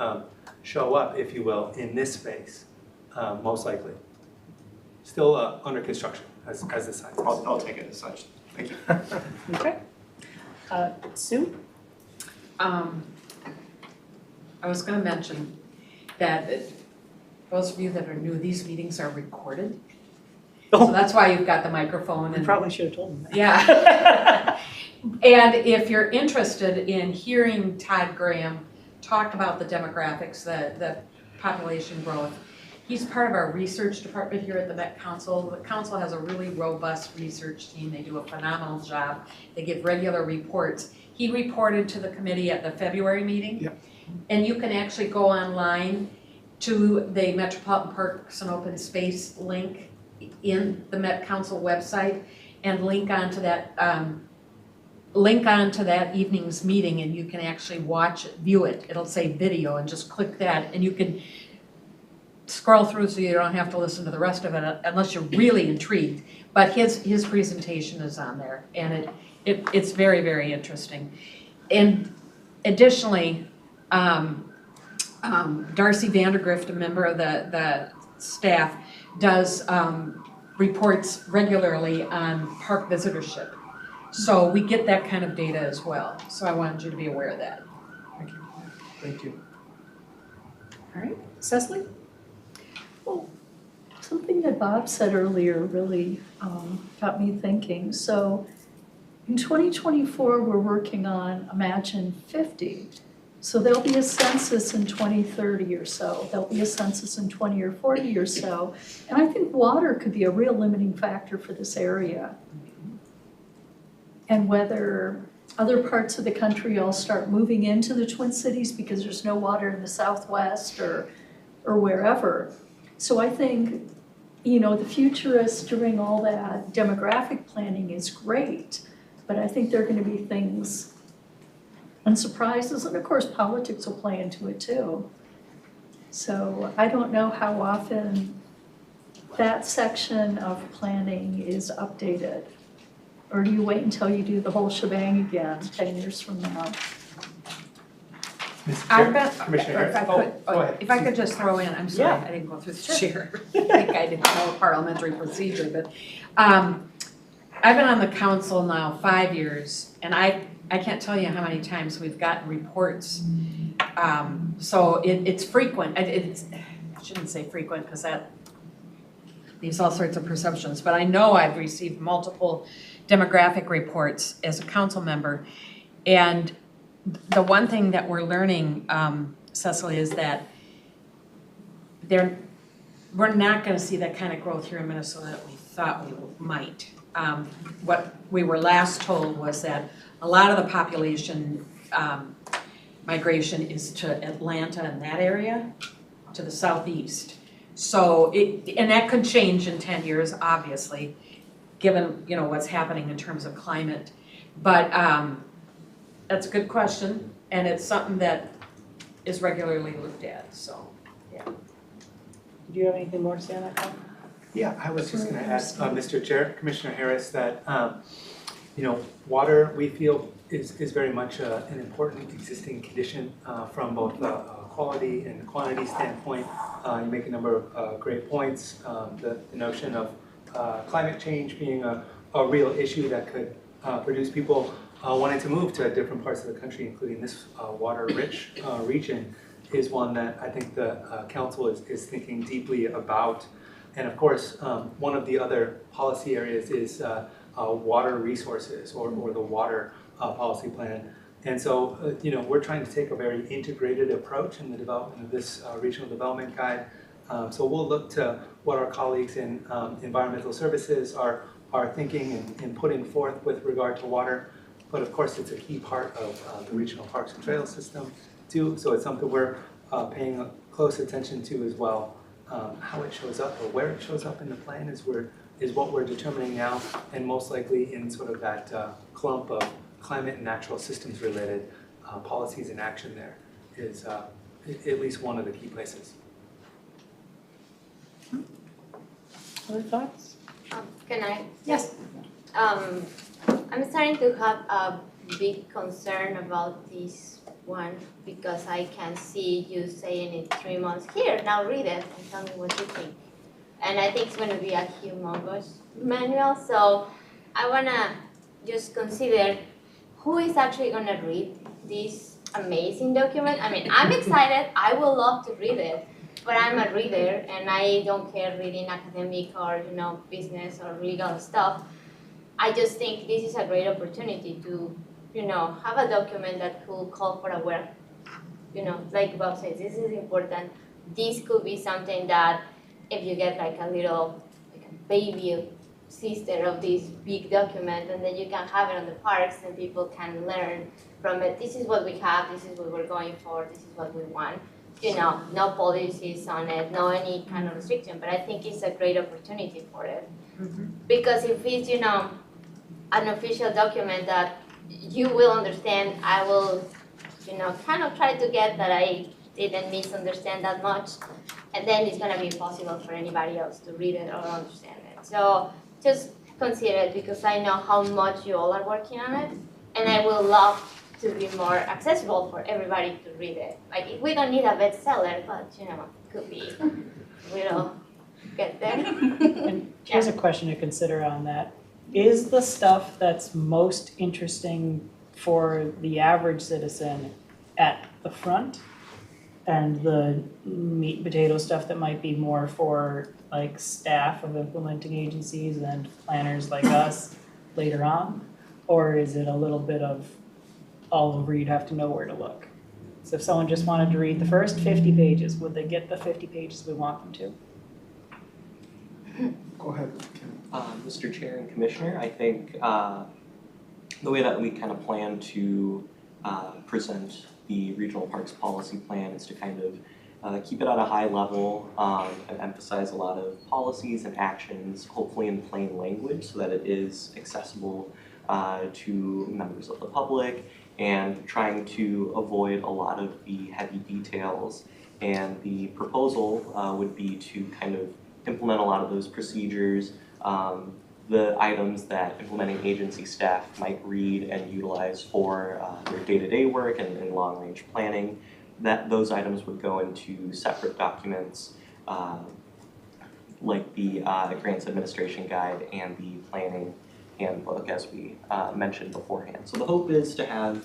show up, if you will, in this space, most likely. Still under construction as the science. I'll take it as such. Thank you. Okay. Sue? I was going to mention that those of you that are new, these meetings are recorded. So that's why you've got the microphone. And probably should have told them that. Yeah. And if you're interested in hearing Todd Graham talk about the demographics, the population growth, he's part of our research department here at the Met Council. The council has a really robust research team. They do a phenomenal job. They give regular reports. He reported to the committee at the February meeting. Yep. And you can actually go online to the Metropolitan Parks and Open Space link in the Met Council website and link onto that evening's meeting, and you can actually watch it, view it. It'll say video, and just click that, and you can scroll through so you don't have to listen to the rest of it unless you're really intrigued. But his presentation is on there, and it's very, very interesting. And additionally, Darcy Vandergrift, a member of the staff, does reports regularly on park visitorship. So we get that kind of data as well. So I wanted you to be aware of that. Thank you. All right, Cecily? Well, something that Bob said earlier really got me thinking. So in 2024, we're working on Imagine 50. So there'll be a census in 2030 or so. There'll be a census in 20 or 40 or so. And I think water could be a real limiting factor for this area. And whether other parts of the country all start moving into the Twin Cities because there's no water in the Southwest or wherever. So I think, you know, the futurists doing all that demographic planning is great, but I think there are going to be things and surprises, and of course politics will play into it too. So I don't know how often that section of planning is updated. Or do you wait until you do the whole shebang again 10 years from now? If I could just throw in, I'm sorry, I didn't go through the chair. I think I didn't know parliamentary procedure, but I've been on the council now 5 years, and I can't tell you how many times we've gotten reports. So it's frequent. I shouldn't say frequent because that leaves all sorts of perceptions, but I know I've received multiple demographic reports as a council member. And the one thing that we're learning, Cecily, is that we're not going to see that kind of growth here in Minnesota that we thought we might. What we were last told was that a lot of the population migration is to Atlanta and that area, to the southeast. So and that could change in 10 years, obviously, given, you know, what's happening in terms of climate. But that's a good question, and it's something that is regularly looked at, so, yeah. Do you have anything more to say on that, Bob? Yeah, I was just going to ask Mr. Chair, Commissioner Harris, that you know, water we feel is very much an important existing condition from both a quality and quantity standpoint. You make a number of great points. The notion of climate change being a real issue that could produce people wanting to move to different parts of the country, including this water-rich region, is one that I think the council is thinking deeply about. And of course, one of the other policy areas is water resources or the water policy plan. And so, you know, we're trying to take a very integrated approach in the development of this regional development guide. So we'll look to what our colleagues in environmental services are thinking and putting forth with regard to water. But of course, it's a key part of the regional parks and trails system too. So it's something we're paying close attention to as well. How it shows up or where it shows up in the plan is what we're determining now, and most likely in sort of that clump of climate and natural systems related policies in action there is at least one of the key places. Other thoughts? Can I? Yes. I'm starting to have a big concern about this one because I can see you saying it 3 months. Here, now read it and tell me what you think. And I think it's going to be a humongous manual, so I want to just consider who is actually going to read this amazing document. I mean, I'm excited. I would love to read it, but I'm a reader, and I don't care reading academic or, you know, business or legal stuff. I just think this is a great opportunity to, you know, have a document that could call for aware. You know, like Bob says, this is important. This could be something that if you get like a little, like a baby system of this big document, and then you can have it on the parks and people can learn from it. This is what we have, this is what we're going for, this is what we want. You know, no policies on it, no any kind of restriction, but I think it's a great opportunity for it. Because if it's, you know, an official document that you will understand, I will, you know, kind of try to get that I didn't misunderstand that much, and then it's gonna be impossible for anybody else to read it or understand it. So just consider it, because I know how much you all are working on it, and I will love to be more accessible for everybody to read it. Like, we don't need a bestseller, but you know, it could be, we'll get there. And here's a question to consider on that. Is the stuff that's most interesting for the average citizen at the front? And the meat and potato stuff that might be more for like staff of implementing agencies and planners like us later on? Or is it a little bit of all over, you'd have to know where to look? So if someone just wanted to read the first 50 pages, would they get the 50 pages we want them to? Go ahead, Ken. Mr. Chair and Commissioner, I think the way that we kind of plan to present the Regional Parks Policy Plan is to kind of keep it at a high level and emphasize a lot of policies and actions, hopefully in plain language, so that it is accessible to members of the public, and trying to avoid a lot of the heavy details. And the proposal would be to kind of implement a lot of those procedures, the items that implementing agency staff might read and utilize for their day-to-day work and long-range planning. That those items would go into separate documents like the Grants Administration Guide and the Planning Handbook, as we mentioned beforehand. So the hope is to have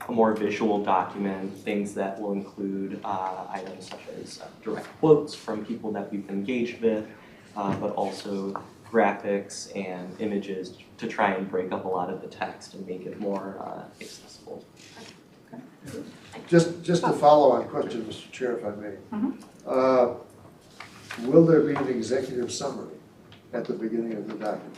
a more visual document, things that will include items such as direct quotes from people that we've engaged with, but also graphics and images to try and break up a lot of the text and make it more accessible. Just to follow on question, Mr. Chair, if I may. Will there be an executive summary at the beginning of the document?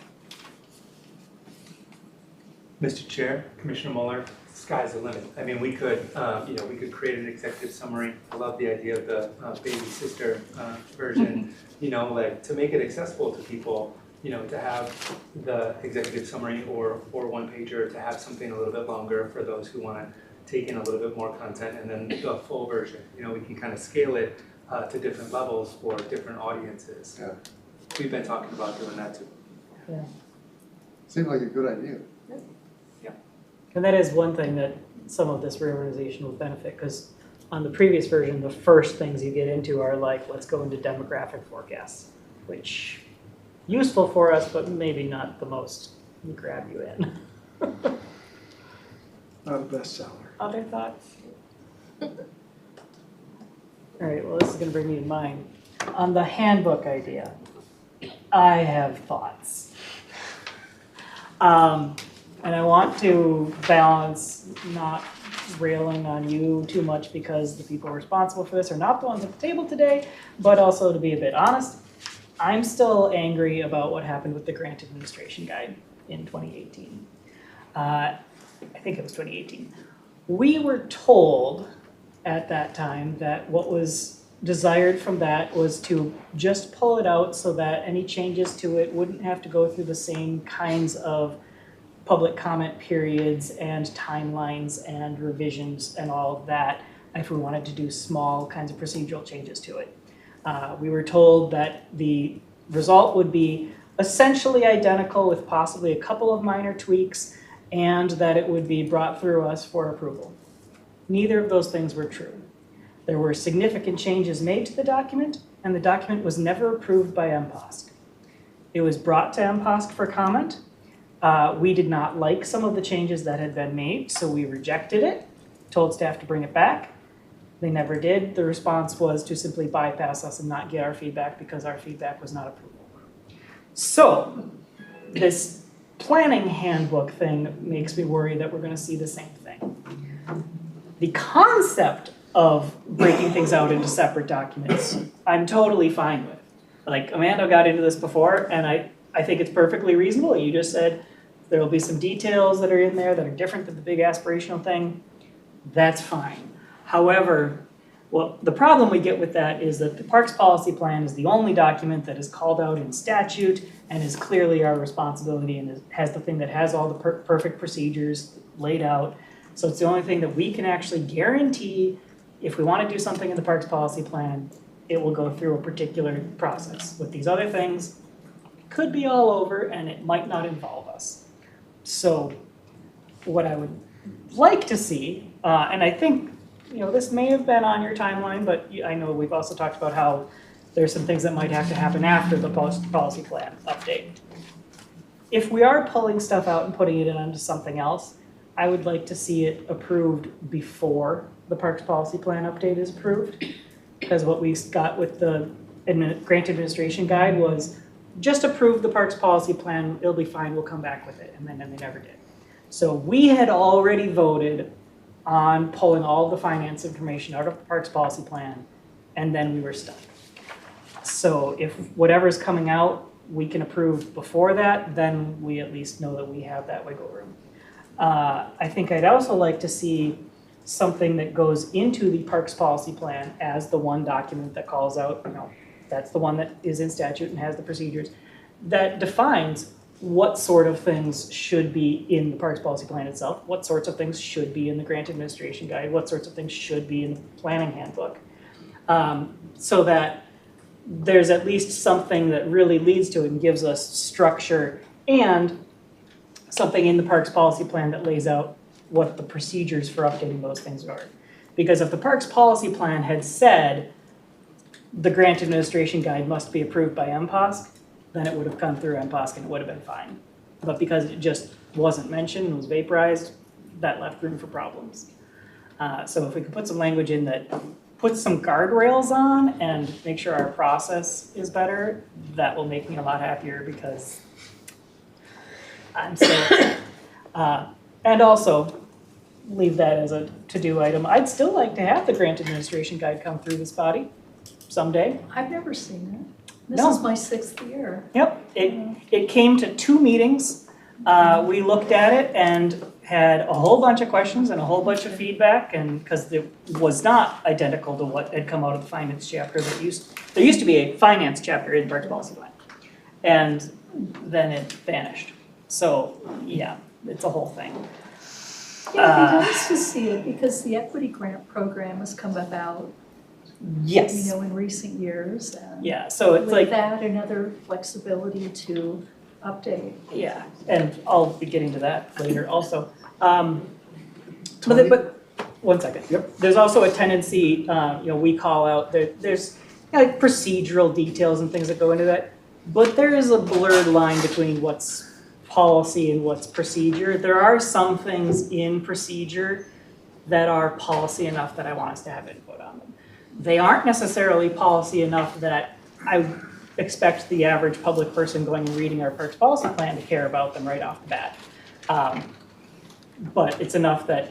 Mr. Chair, Commissioner Moeller, sky's the limit. I mean, we could, we could create an executive summary. I love the idea of the baby sister version, like to make it accessible to people, to have the executive summary or one pager, to have something a little bit longer for those who want to take in a little bit more content, and then the full version. We can kind of scale it to different levels for different audiences. Yeah. We've been talking about doing that too. Yeah. Seems like a good idea. And that is one thing that some of this reorganization will benefit, because on the previous version, the first things you get into are like, let's go into demographic forecasts, which useful for us, but maybe not the most grab you in. Not a bestseller. Other thoughts? All right, well, this is going to bring me to mind. On the handbook idea, I have thoughts. And I want to balance not railing on you too much because the people responsible for this are not the ones at the table today, but also to be a bit honest, I'm still angry about what happened with the Grant Administration Guide in 2018. I think it was 2018. We were told at that time that what was desired from that was to just pull it out so that any changes to it wouldn't have to go through the same kinds of public comment periods and timelines and revisions and all of that if we wanted to do small kinds of procedural changes to it. We were told that the result would be essentially identical with possibly a couple of minor tweaks, and that it would be brought through us for approval. Neither of those things were true. There were significant changes made to the document, and the document was never approved by MPOSC. It was brought to MPOSC for comment. We did not like some of the changes that had been made, so we rejected it, told staff to bring it back. They never did. The response was to simply bypass us and not get our feedback because our feedback was not approvable. So this planning handbook thing makes me worry that we're going to see the same thing. The concept of breaking things out into separate documents, I'm totally fine with. Like, Amanda got into this before, and I think it's perfectly reasonable. You just said there'll be some details that are in there that are different than the big aspirational thing. That's fine. However, well, the problem we get with that is that the Parks Policy Plan is the only document that is called out in statute and is clearly our responsibility and has the thing that has all the perfect procedures laid out. So it's the only thing that we can actually guarantee if we want to do something in the Parks Policy Plan, it will go through a particular process. With these other things, it could be all over and it might not involve us. So what I would like to see, and I think this may have been on your timeline, but I know we've also talked about how there's some things that might have to happen after the policy plan update. If we are pulling stuff out and putting it onto something else, I would like to see it approved before the Parks Policy Plan update is approved. Because what we got with the grant administration guide was just approve the Parks Policy Plan, it'll be fine, we'll come back with it, and then they never did. So we had already voted on pulling all the finance information out of the Parks Policy Plan, and then we were stuck. So if whatever's coming out, we can approve before that, then we at least know that we have that wiggle room. I think I'd also like to see something that goes into the Parks Policy Plan as the one document that calls out, that's the one that is in statute and has the procedures, that defines what sort of things should be in the Parks Policy Plan itself, what sorts of things should be in the Grant Administration Guide, what sorts of things should be in the Planning Handbook, so that there's at least something that really leads to it and gives us structure, and something in the Parks Policy Plan that lays out what the procedures for updating those things are. Because if the Parks Policy Plan had said the Grant Administration Guide must be approved by MPOSC, then it would have come through MPOSC and it would have been fine. But because it just wasn't mentioned and was vaporized, that left room for problems. So if we could put some language in that puts some guardrails on and make sure our process is better, that will make me a lot happier because I'm so and also leave that as a to-do item. I'd still like to have the Grant Administration Guide come through this body someday. I've never seen it. This No. is my 6th year. Yep, it came to 2 meetings. We looked at it and had a whole bunch of questions and a whole bunch of feedback, and because it was not identical to what had come out of the finance chapter there used to be a finance chapter in the Parks Policy Plan. And then it vanished. So yeah, it's a whole thing. Yeah, it'd be nice to see it because the equity grant program has come about, Yes. in recent years. And Yeah, so it's with like, that, another flexibility to update. yeah, and I'll be getting to that later also. But one second. Yep. There's also a tendency, we call out, there's like procedural details and things that go into that, but there is a blurred line between what's policy and what's procedure. There are some things in procedure that are policy enough that I want us to have input on them. They aren't necessarily policy enough that I expect the average public person going and reading our Parks Policy Plan to care about them right off the bat. But it's enough that,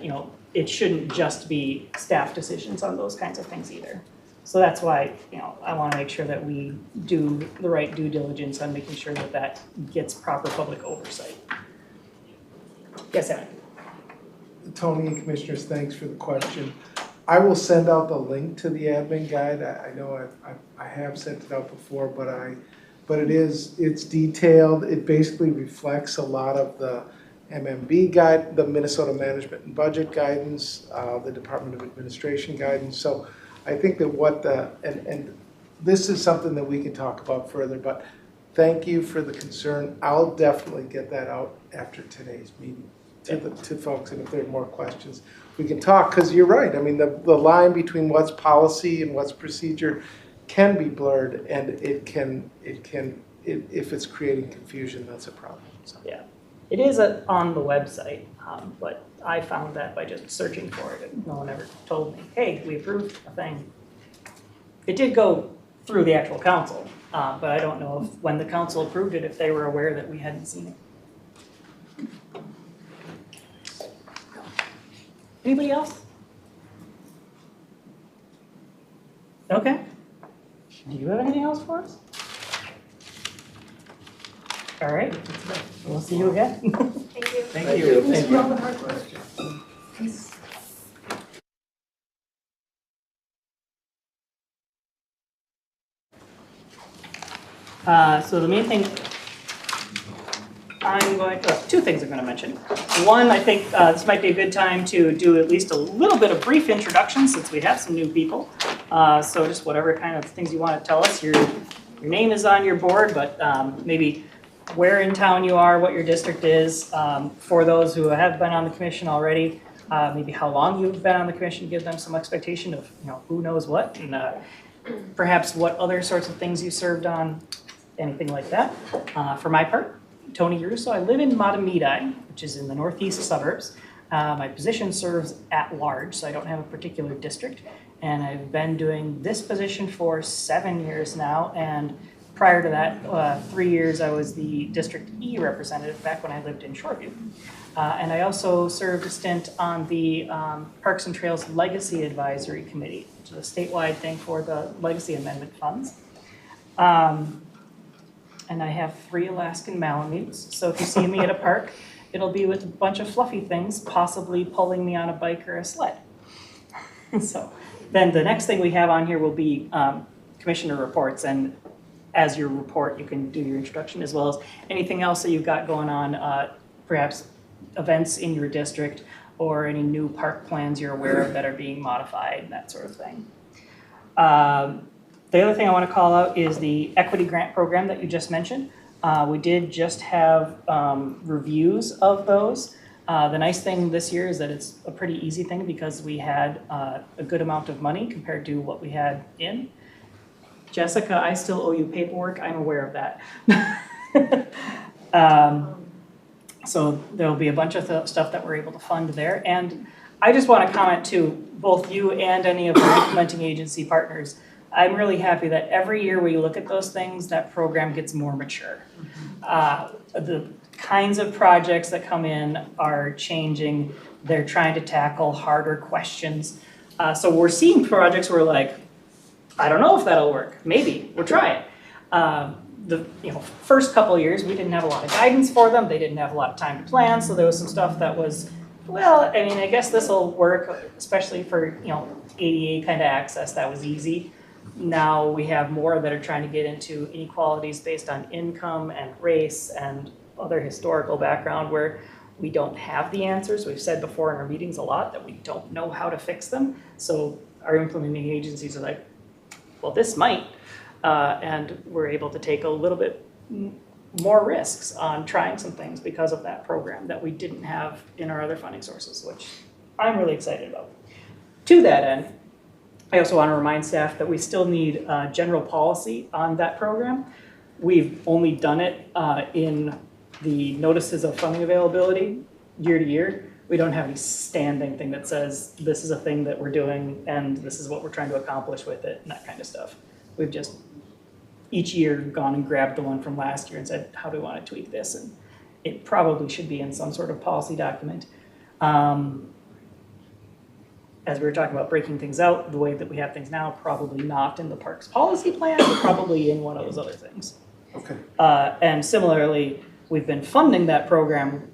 it shouldn't just be staff decisions on those kinds of things either. So that's why, I want to make sure that we do the right due diligence on making sure that that gets proper public oversight. Yes, Evan? Tony and Commissioners, thanks for the question. I will send out the link to the admin guide. I know I have sent it out before, but it's detailed. It basically reflects a lot of the MMB guide, the Minnesota Management and Budget guidance, the Department of Administration guidance. So I think that and this is something that we can talk about further, but thank you for the concern. I'll definitely get that out after today's meeting to folks, and if there are more questions, we can talk, because you're right. I mean, the line between what's policy and what's procedure can be blurred, and if it's creating confusion, that's a problem. So. Yeah, it is on the website, but I found that by just searching for it, and no one ever told me, hey, we approved a thing. It did go through the actual council, but I don't know if when the council approved it, if they were aware that we hadn't seen it. Anybody else? Okay. Do you have anything else for us? All right, we'll see you again. Thank you. Thank you. Thanks for all the hard questions. So the main thing two things I'm going to mention. One, I think this might be a good time to do at least a little bit of brief introduction since we have some new people. So just whatever kind of things you want to tell us. Your name is on your board, but maybe where in town you are, what your district is. For those who have been on the commission already, maybe how long you've been on the commission, give them some expectation of who knows what, and perhaps what other sorts of things you served on, anything like that. For my part, Tony Russo. I live in Matamidi, which is in the northeast suburbs. My position serves at large, so I don't have a particular district. And I've been doing this position for 7 years now. And prior to that, 3 years, I was the District E representative back when I lived in Shoreview. And I also served a stint on the Parks and Trails Legacy Advisory Committee, which is a statewide thing for the Legacy Amendment funds. And I have 3 Alaskan Malamutes, so if you see me at a park, it'll be with a bunch of fluffy things, possibly pulling me on a bike or a sled. So then the next thing we have on here will be commissioner reports, and as your report, you can do your introduction as well as anything else that you've got going on, perhaps events in your district or any new park plans you're aware of that are being modified, that sort of thing. The other thing I want to call out is the equity grant program that you just mentioned. We did just have reviews of those. The nice thing this year is that it's a pretty easy thing because we had a good amount of money compared to what we had in. Jessica, I still owe you paperwork. I'm aware of that. So there'll be a bunch of stuff that we're able to fund there. And I just want to comment to both you and any of our implementing agency partners. I'm really happy that every year we look at those things, that program gets more mature. The kinds of projects that come in are changing. They're trying to tackle harder questions. So we're seeing projects where like, I don't know if that'll work. Maybe, we'll try it. The first couple of years, we didn't have a lot of guidance for them. They didn't have a lot of time to plan. So there was some stuff that was, well, I mean, I guess this will work, especially for, ADA kind of access. That was easy. Now we have more that are trying to get into inequalities based on income and race and other historical background where we don't have the answers. We've said before in our meetings a lot that we don't know how to fix them. So our implementing agencies are like, well, this might. And we're able to take a little bit more risks on trying some things because of that program that we didn't have in our other funding sources, which I'm really excited about. To that end, I also want to remind staff that we still need general policy on that program. We've only done it in the notices of funding availability year to year. We don't have any standing thing that says this is a thing that we're doing and this is what we're trying to accomplish with it and that kind of stuff. We've just each year gone and grabbed the one from last year and said, how do we want to tweak this? And it probably should be in some sort of policy document. As we were talking about breaking things out, the way that we have things now, probably not in the parks policy plan, but probably in one of those other things. Okay. And similarly, we've been funding that program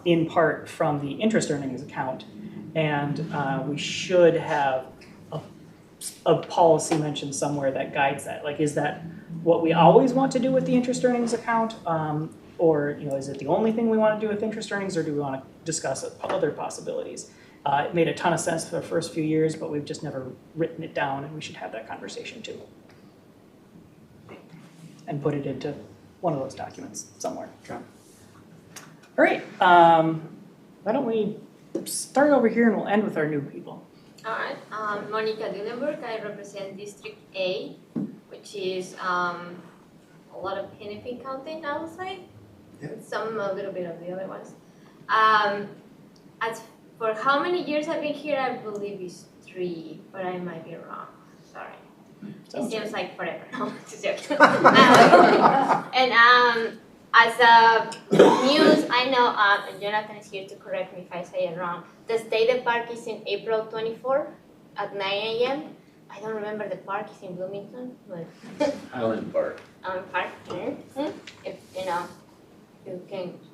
in part from the interest earnings account. And we should have a policy mentioned somewhere that guides that. Like, is that what we always want to do with the interest earnings account? Or is it the only thing we want to do with interest earnings, or do we want to discuss other possibilities? It made a ton of sense for the first few years, but we've just never written it down, and we should have that conversation too. And put it into one of those documents somewhere. Okay. All right, why don't we start over here and we'll end with our new people. All right, Monica Dillenburg, I represent District A, which is a lot of Hennepin County outside, some a little bit of the other ones. As for how many years I've been here, I believe it's 3, but I might be wrong. Sorry. It seems like forever. And as a news, I know, and Jonathan is here to correct me if I say it wrong, the state of park is in April 24 at 9 a.m. I don't remember the park is in Bloomington, but Highland Park. Park. If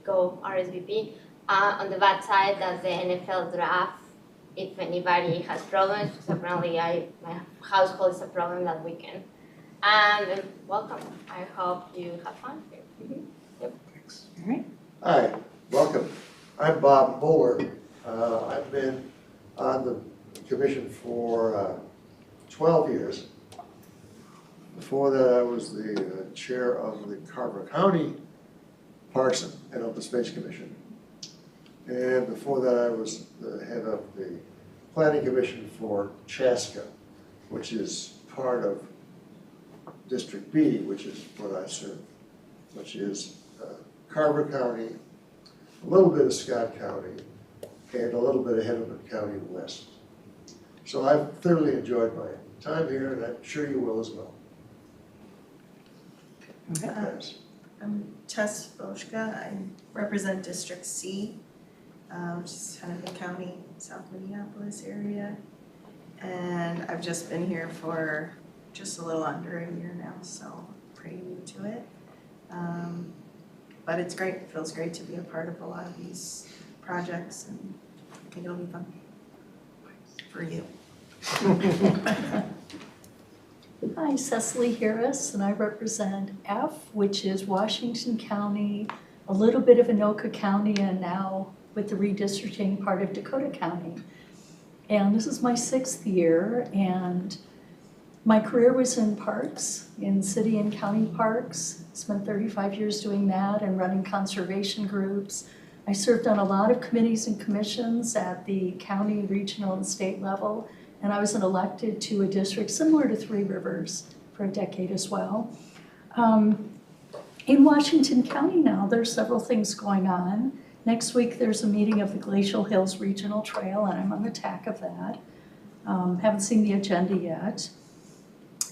go RSVP. On the bad side, that's the NFL draft. If anybody has problems, because apparently my household is a problem that weekend. And welcome. I hope you have fun here. Thanks. All right. Hi, welcome. I'm Bob Moeller. I've been on the commission for 12 years. Before that, I was the chair of the Carver County Parks and Open Space Commission. And before that, I was the head of the Planning Commission for Chaska, which is part of District B, which is what I serve, which is Carver County, a little bit of Scott County, and a little bit of Hennepin County West. So I've thoroughly enjoyed my time here, and I'm sure you will as well. Thanks. I'm Tess Boschka. I represent District C, which is Hennepin County, South Minneapolis area. And I've just been here for just a little under a year now, so pretty new to it. But it's great. It feels great to be a part of a lot of these projects, and I think it'll be fun for you. Hi, Cecily Harris, and I represent F, which is Washington County, a little bit of Anoka County, and now with the redistricting part of Dakota County. And this is my 6th year, and my career was in parks, in city and county parks. Spent 35 years doing that and running conservation groups. I served on a lot of committees and commissions at the county, regional, and state level. And I was elected to a district similar to Three Rivers for a decade as well. In Washington County now, there's several things going on. Next week, there's a meeting of the Glacial Hills Regional Trail, and I'm on the TAC of that. Haven't seen the agenda yet.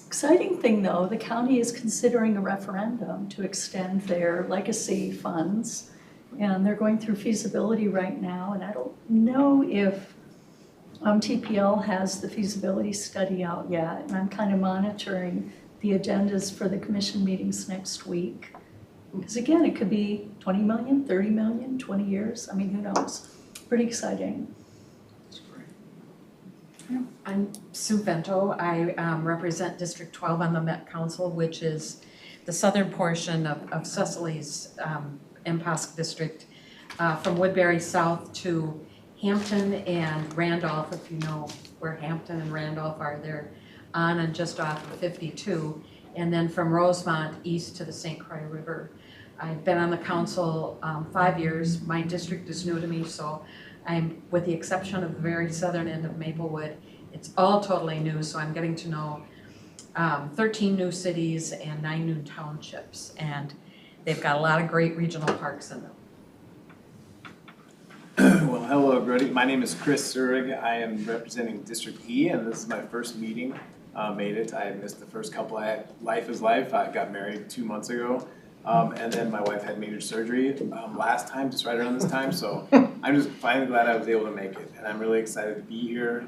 Exciting thing though, the county is considering a referendum to extend their legacy funds. And they're going through feasibility right now, and I don't know if TPL has the feasibility study out yet, and I'm kind of monitoring the agendas for the commission meetings next week. Because again, it could be 20 million, 30 million, 20 years, I mean, who knows? Pretty exciting. I'm Sue Vento. I represent District 12 on the Met Council, which is the southern portion of Cecily's MPOSC district, from Woodbury South to Hampton and Randolph, if you know where Hampton and Randolph are, they're on and just off of 52, and then from Rosemont east to the St. Croix River. I've been on the council 5 years. My district is new to me, so I'm, with the exception of the very southern end of Maplewood, it's all totally new, so I'm getting to know 13 new cities and 9 new townships, and they've got a lot of great regional parks in them. Well, hello everybody. My name is Chris Zurich. I am representing District E, and this is my first meeting. Made it. I missed the first couple. Life is life. I got married 2 months ago, and then my wife had major surgery last time, just right around this time. So I'm just finally glad I was able to make it, and I'm really excited to be here,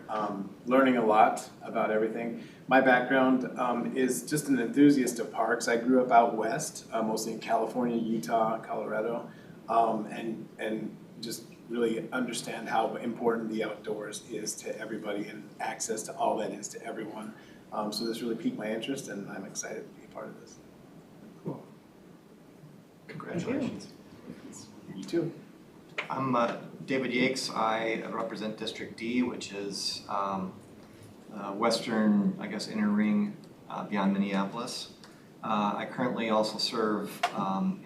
learning a lot about everything. My background is just an enthusiast of parks. I grew up out west, mostly in California, Utah, Colorado, and just really understand how important the outdoors is to everybody and access to all that is to everyone. So this really piqued my interest, and I'm excited to be a part of this. Cool. Congratulations. You too. I'm David Yakes. I represent District D, which is western, I guess, inner ring beyond Minneapolis. I currently also serve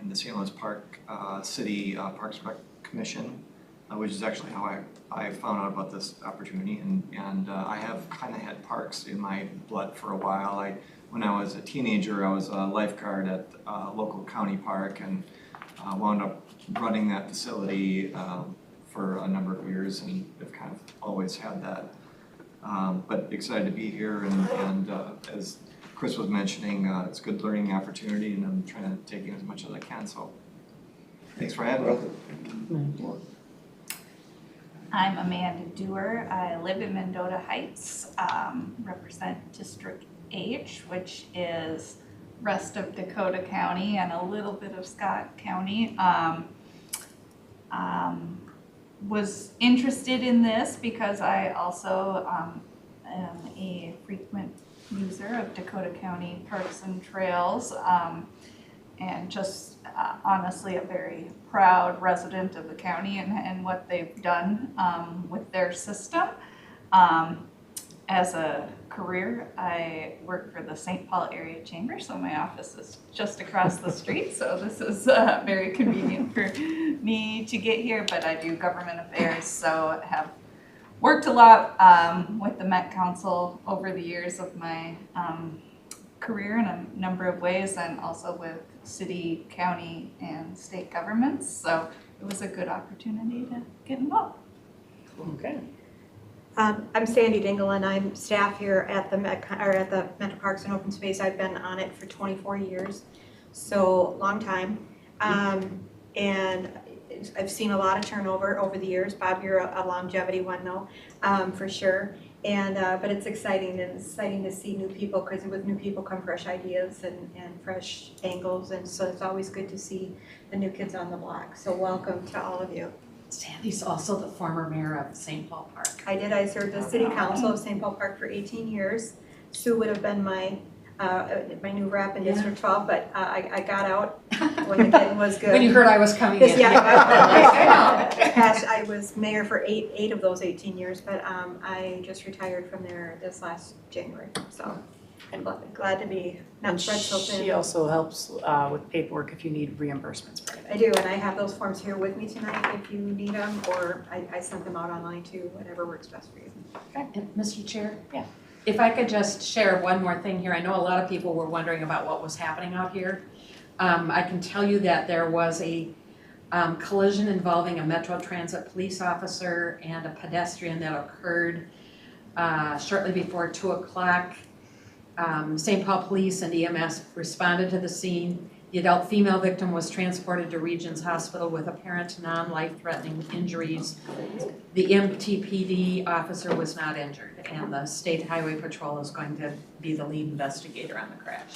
in the St. Louis Park City Parks Rec Commission, which is actually how I found out about this opportunity, and I have kind of had parks in my blood for a while. When I was a teenager, I was a lifeguard at a local county park, and wound up running that facility for a number of years, and have kind of always had that. But excited to be here, and as Chris was mentioning, it's a good learning opportunity, and I'm trying to take in as much as I can, so thanks for having me. I'm Amanda Dewar. I live in Mendota Heights, represent District H, which is rest of Dakota County and a little bit of Scott County. Was interested in this because I also am a frequent user of Dakota County Parks and Trails, and just honestly a very proud resident of the county and what they've done with their system. As a career, I work for the St. Paul Area Chamber, so my office is just across the street, so this is very convenient for me to get here, but I do government affairs, so have worked a lot with the Met Council over the years of my career in a number of ways, and also with city, county, and state governments, so it was a good opportunity to get involved. Okay. I'm Sandy Dingle, and I'm staff here at the Metro Parks and Open Space. I've been on it for 24 years, so long time. And I've seen a lot of turnover over the years. Bob, you're a longevity one though, for sure. And but it's exciting, and it's exciting to see new people, because with new people come fresh ideas and fresh angles, and so it's always good to see the new kids on the block. So welcome to all of you. Sandy's also the former mayor of St. Paul Park. I did. I served as city council of St. Paul Park for 18 years. Sue would have been my new rep in District 12, but I got out when the getting was good. When you heard I was coming in. Yeah, I was mayor for eight of those 18 years, but I just retired from there this last January. So I'm glad to be not spread so thin. She also helps with paperwork if you need reimbursements for it. I do, and I have those forms here with me tonight if you need them, or I sent them out online too, whatever works best for you. Okay. And Mr. Chair? Yeah. If I could just share one more thing here. I know a lot of people were wondering about what was happening out here. I can tell you that there was a collision involving a Metro Transit police officer and a pedestrian that occurred shortly before 2 o'clock. St. Paul Police and EMS responded to the scene. The adult female victim was transported to Regions Hospital with apparent non-life-threatening injuries. The MTPD officer was not injured, and the State Highway Patrol is going to be the lead investigator on the crash.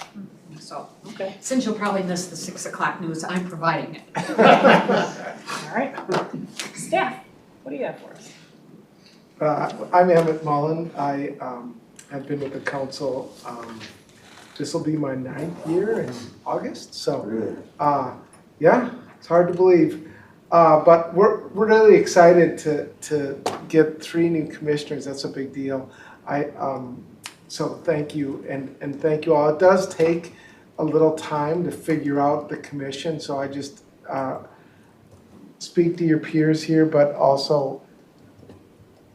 So, okay. Since you'll probably miss the 6 o'clock news, I'm providing it. All right. Staff, what do you have for us? I'm Emmett Mullen. I have been with the council, this will be my 9th year in August, so yeah, it's hard to believe. But we're really excited to get 3 new commissioners. That's a big deal. So thank you, and thank you all. It does take a little time to figure out the commission, so I just speak to your peers here, but also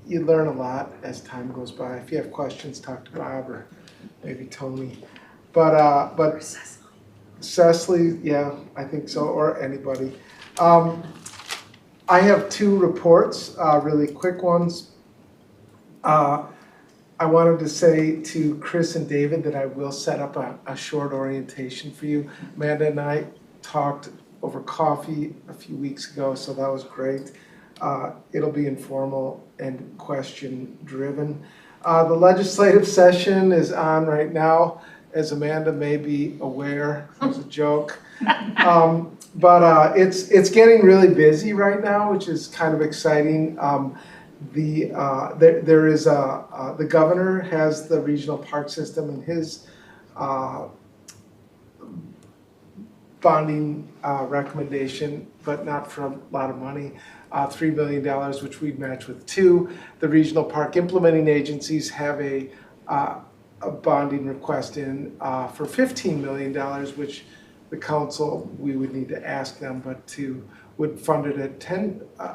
you learn a lot as time goes by. If you have questions, talk to Bob or maybe Tony. But Cecily, yeah, I think so, or anybody. I have 2 reports, really quick ones. I wanted to say to Chris and David that I will set up a short orientation for you. Amanda and I talked over coffee a few weeks ago, so that was great. It'll be informal and question driven. The legislative session is on right now, as Amanda may be aware. It was a joke. But it's getting really busy right now, which is kind of exciting. There is the governor has the regional park system in his bonding recommendation, but not for a lot of money. $3 million, which we'd match with 2. The regional park implementing agencies have a bonding request in for $15 million, which the council, we would need to ask them, but would fund it at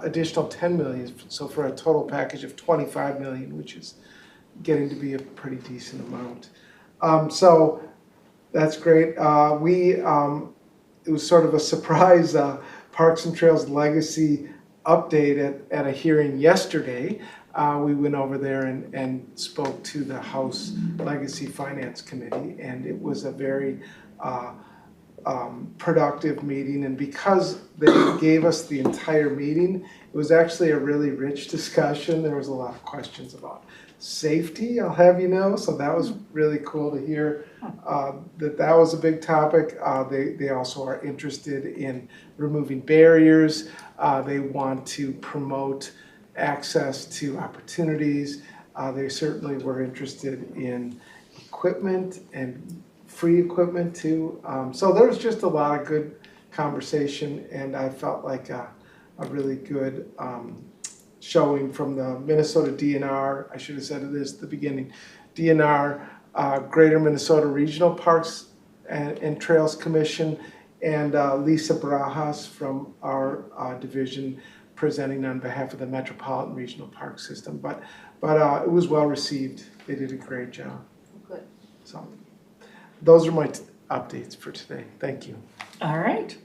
additional $10 million, so for a total package of $25 million, which is getting to be a pretty decent amount. So that's great. It was sort of a surprise Parks and Trails Legacy update at a hearing yesterday. We went over there and spoke to the House Legacy Finance Committee, and it was a very productive meeting, and because they gave us the entire meeting, it was actually a really rich discussion. There was a lot of questions about safety, I'll have you know, so that was really cool to hear that was a big topic. They also are interested in removing barriers. They want to promote access to opportunities. They certainly were interested in equipment and free equipment too. So there was just a lot of good conversation, and I felt like a really good showing from the Minnesota DNR. I should have said this at the beginning. DNR, Greater Minnesota Regional Parks and Trails Commission, and Lisa Barajas from our division presenting on behalf of the Metropolitan Regional Park System. But it was well received. They did a great job. Good. So those are my updates for today. Thank you. All right.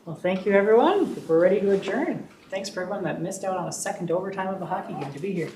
Well, thank you, everyone. We're ready to adjourn. Thanks for everyone that missed out on a second overtime of the hockey game to be here.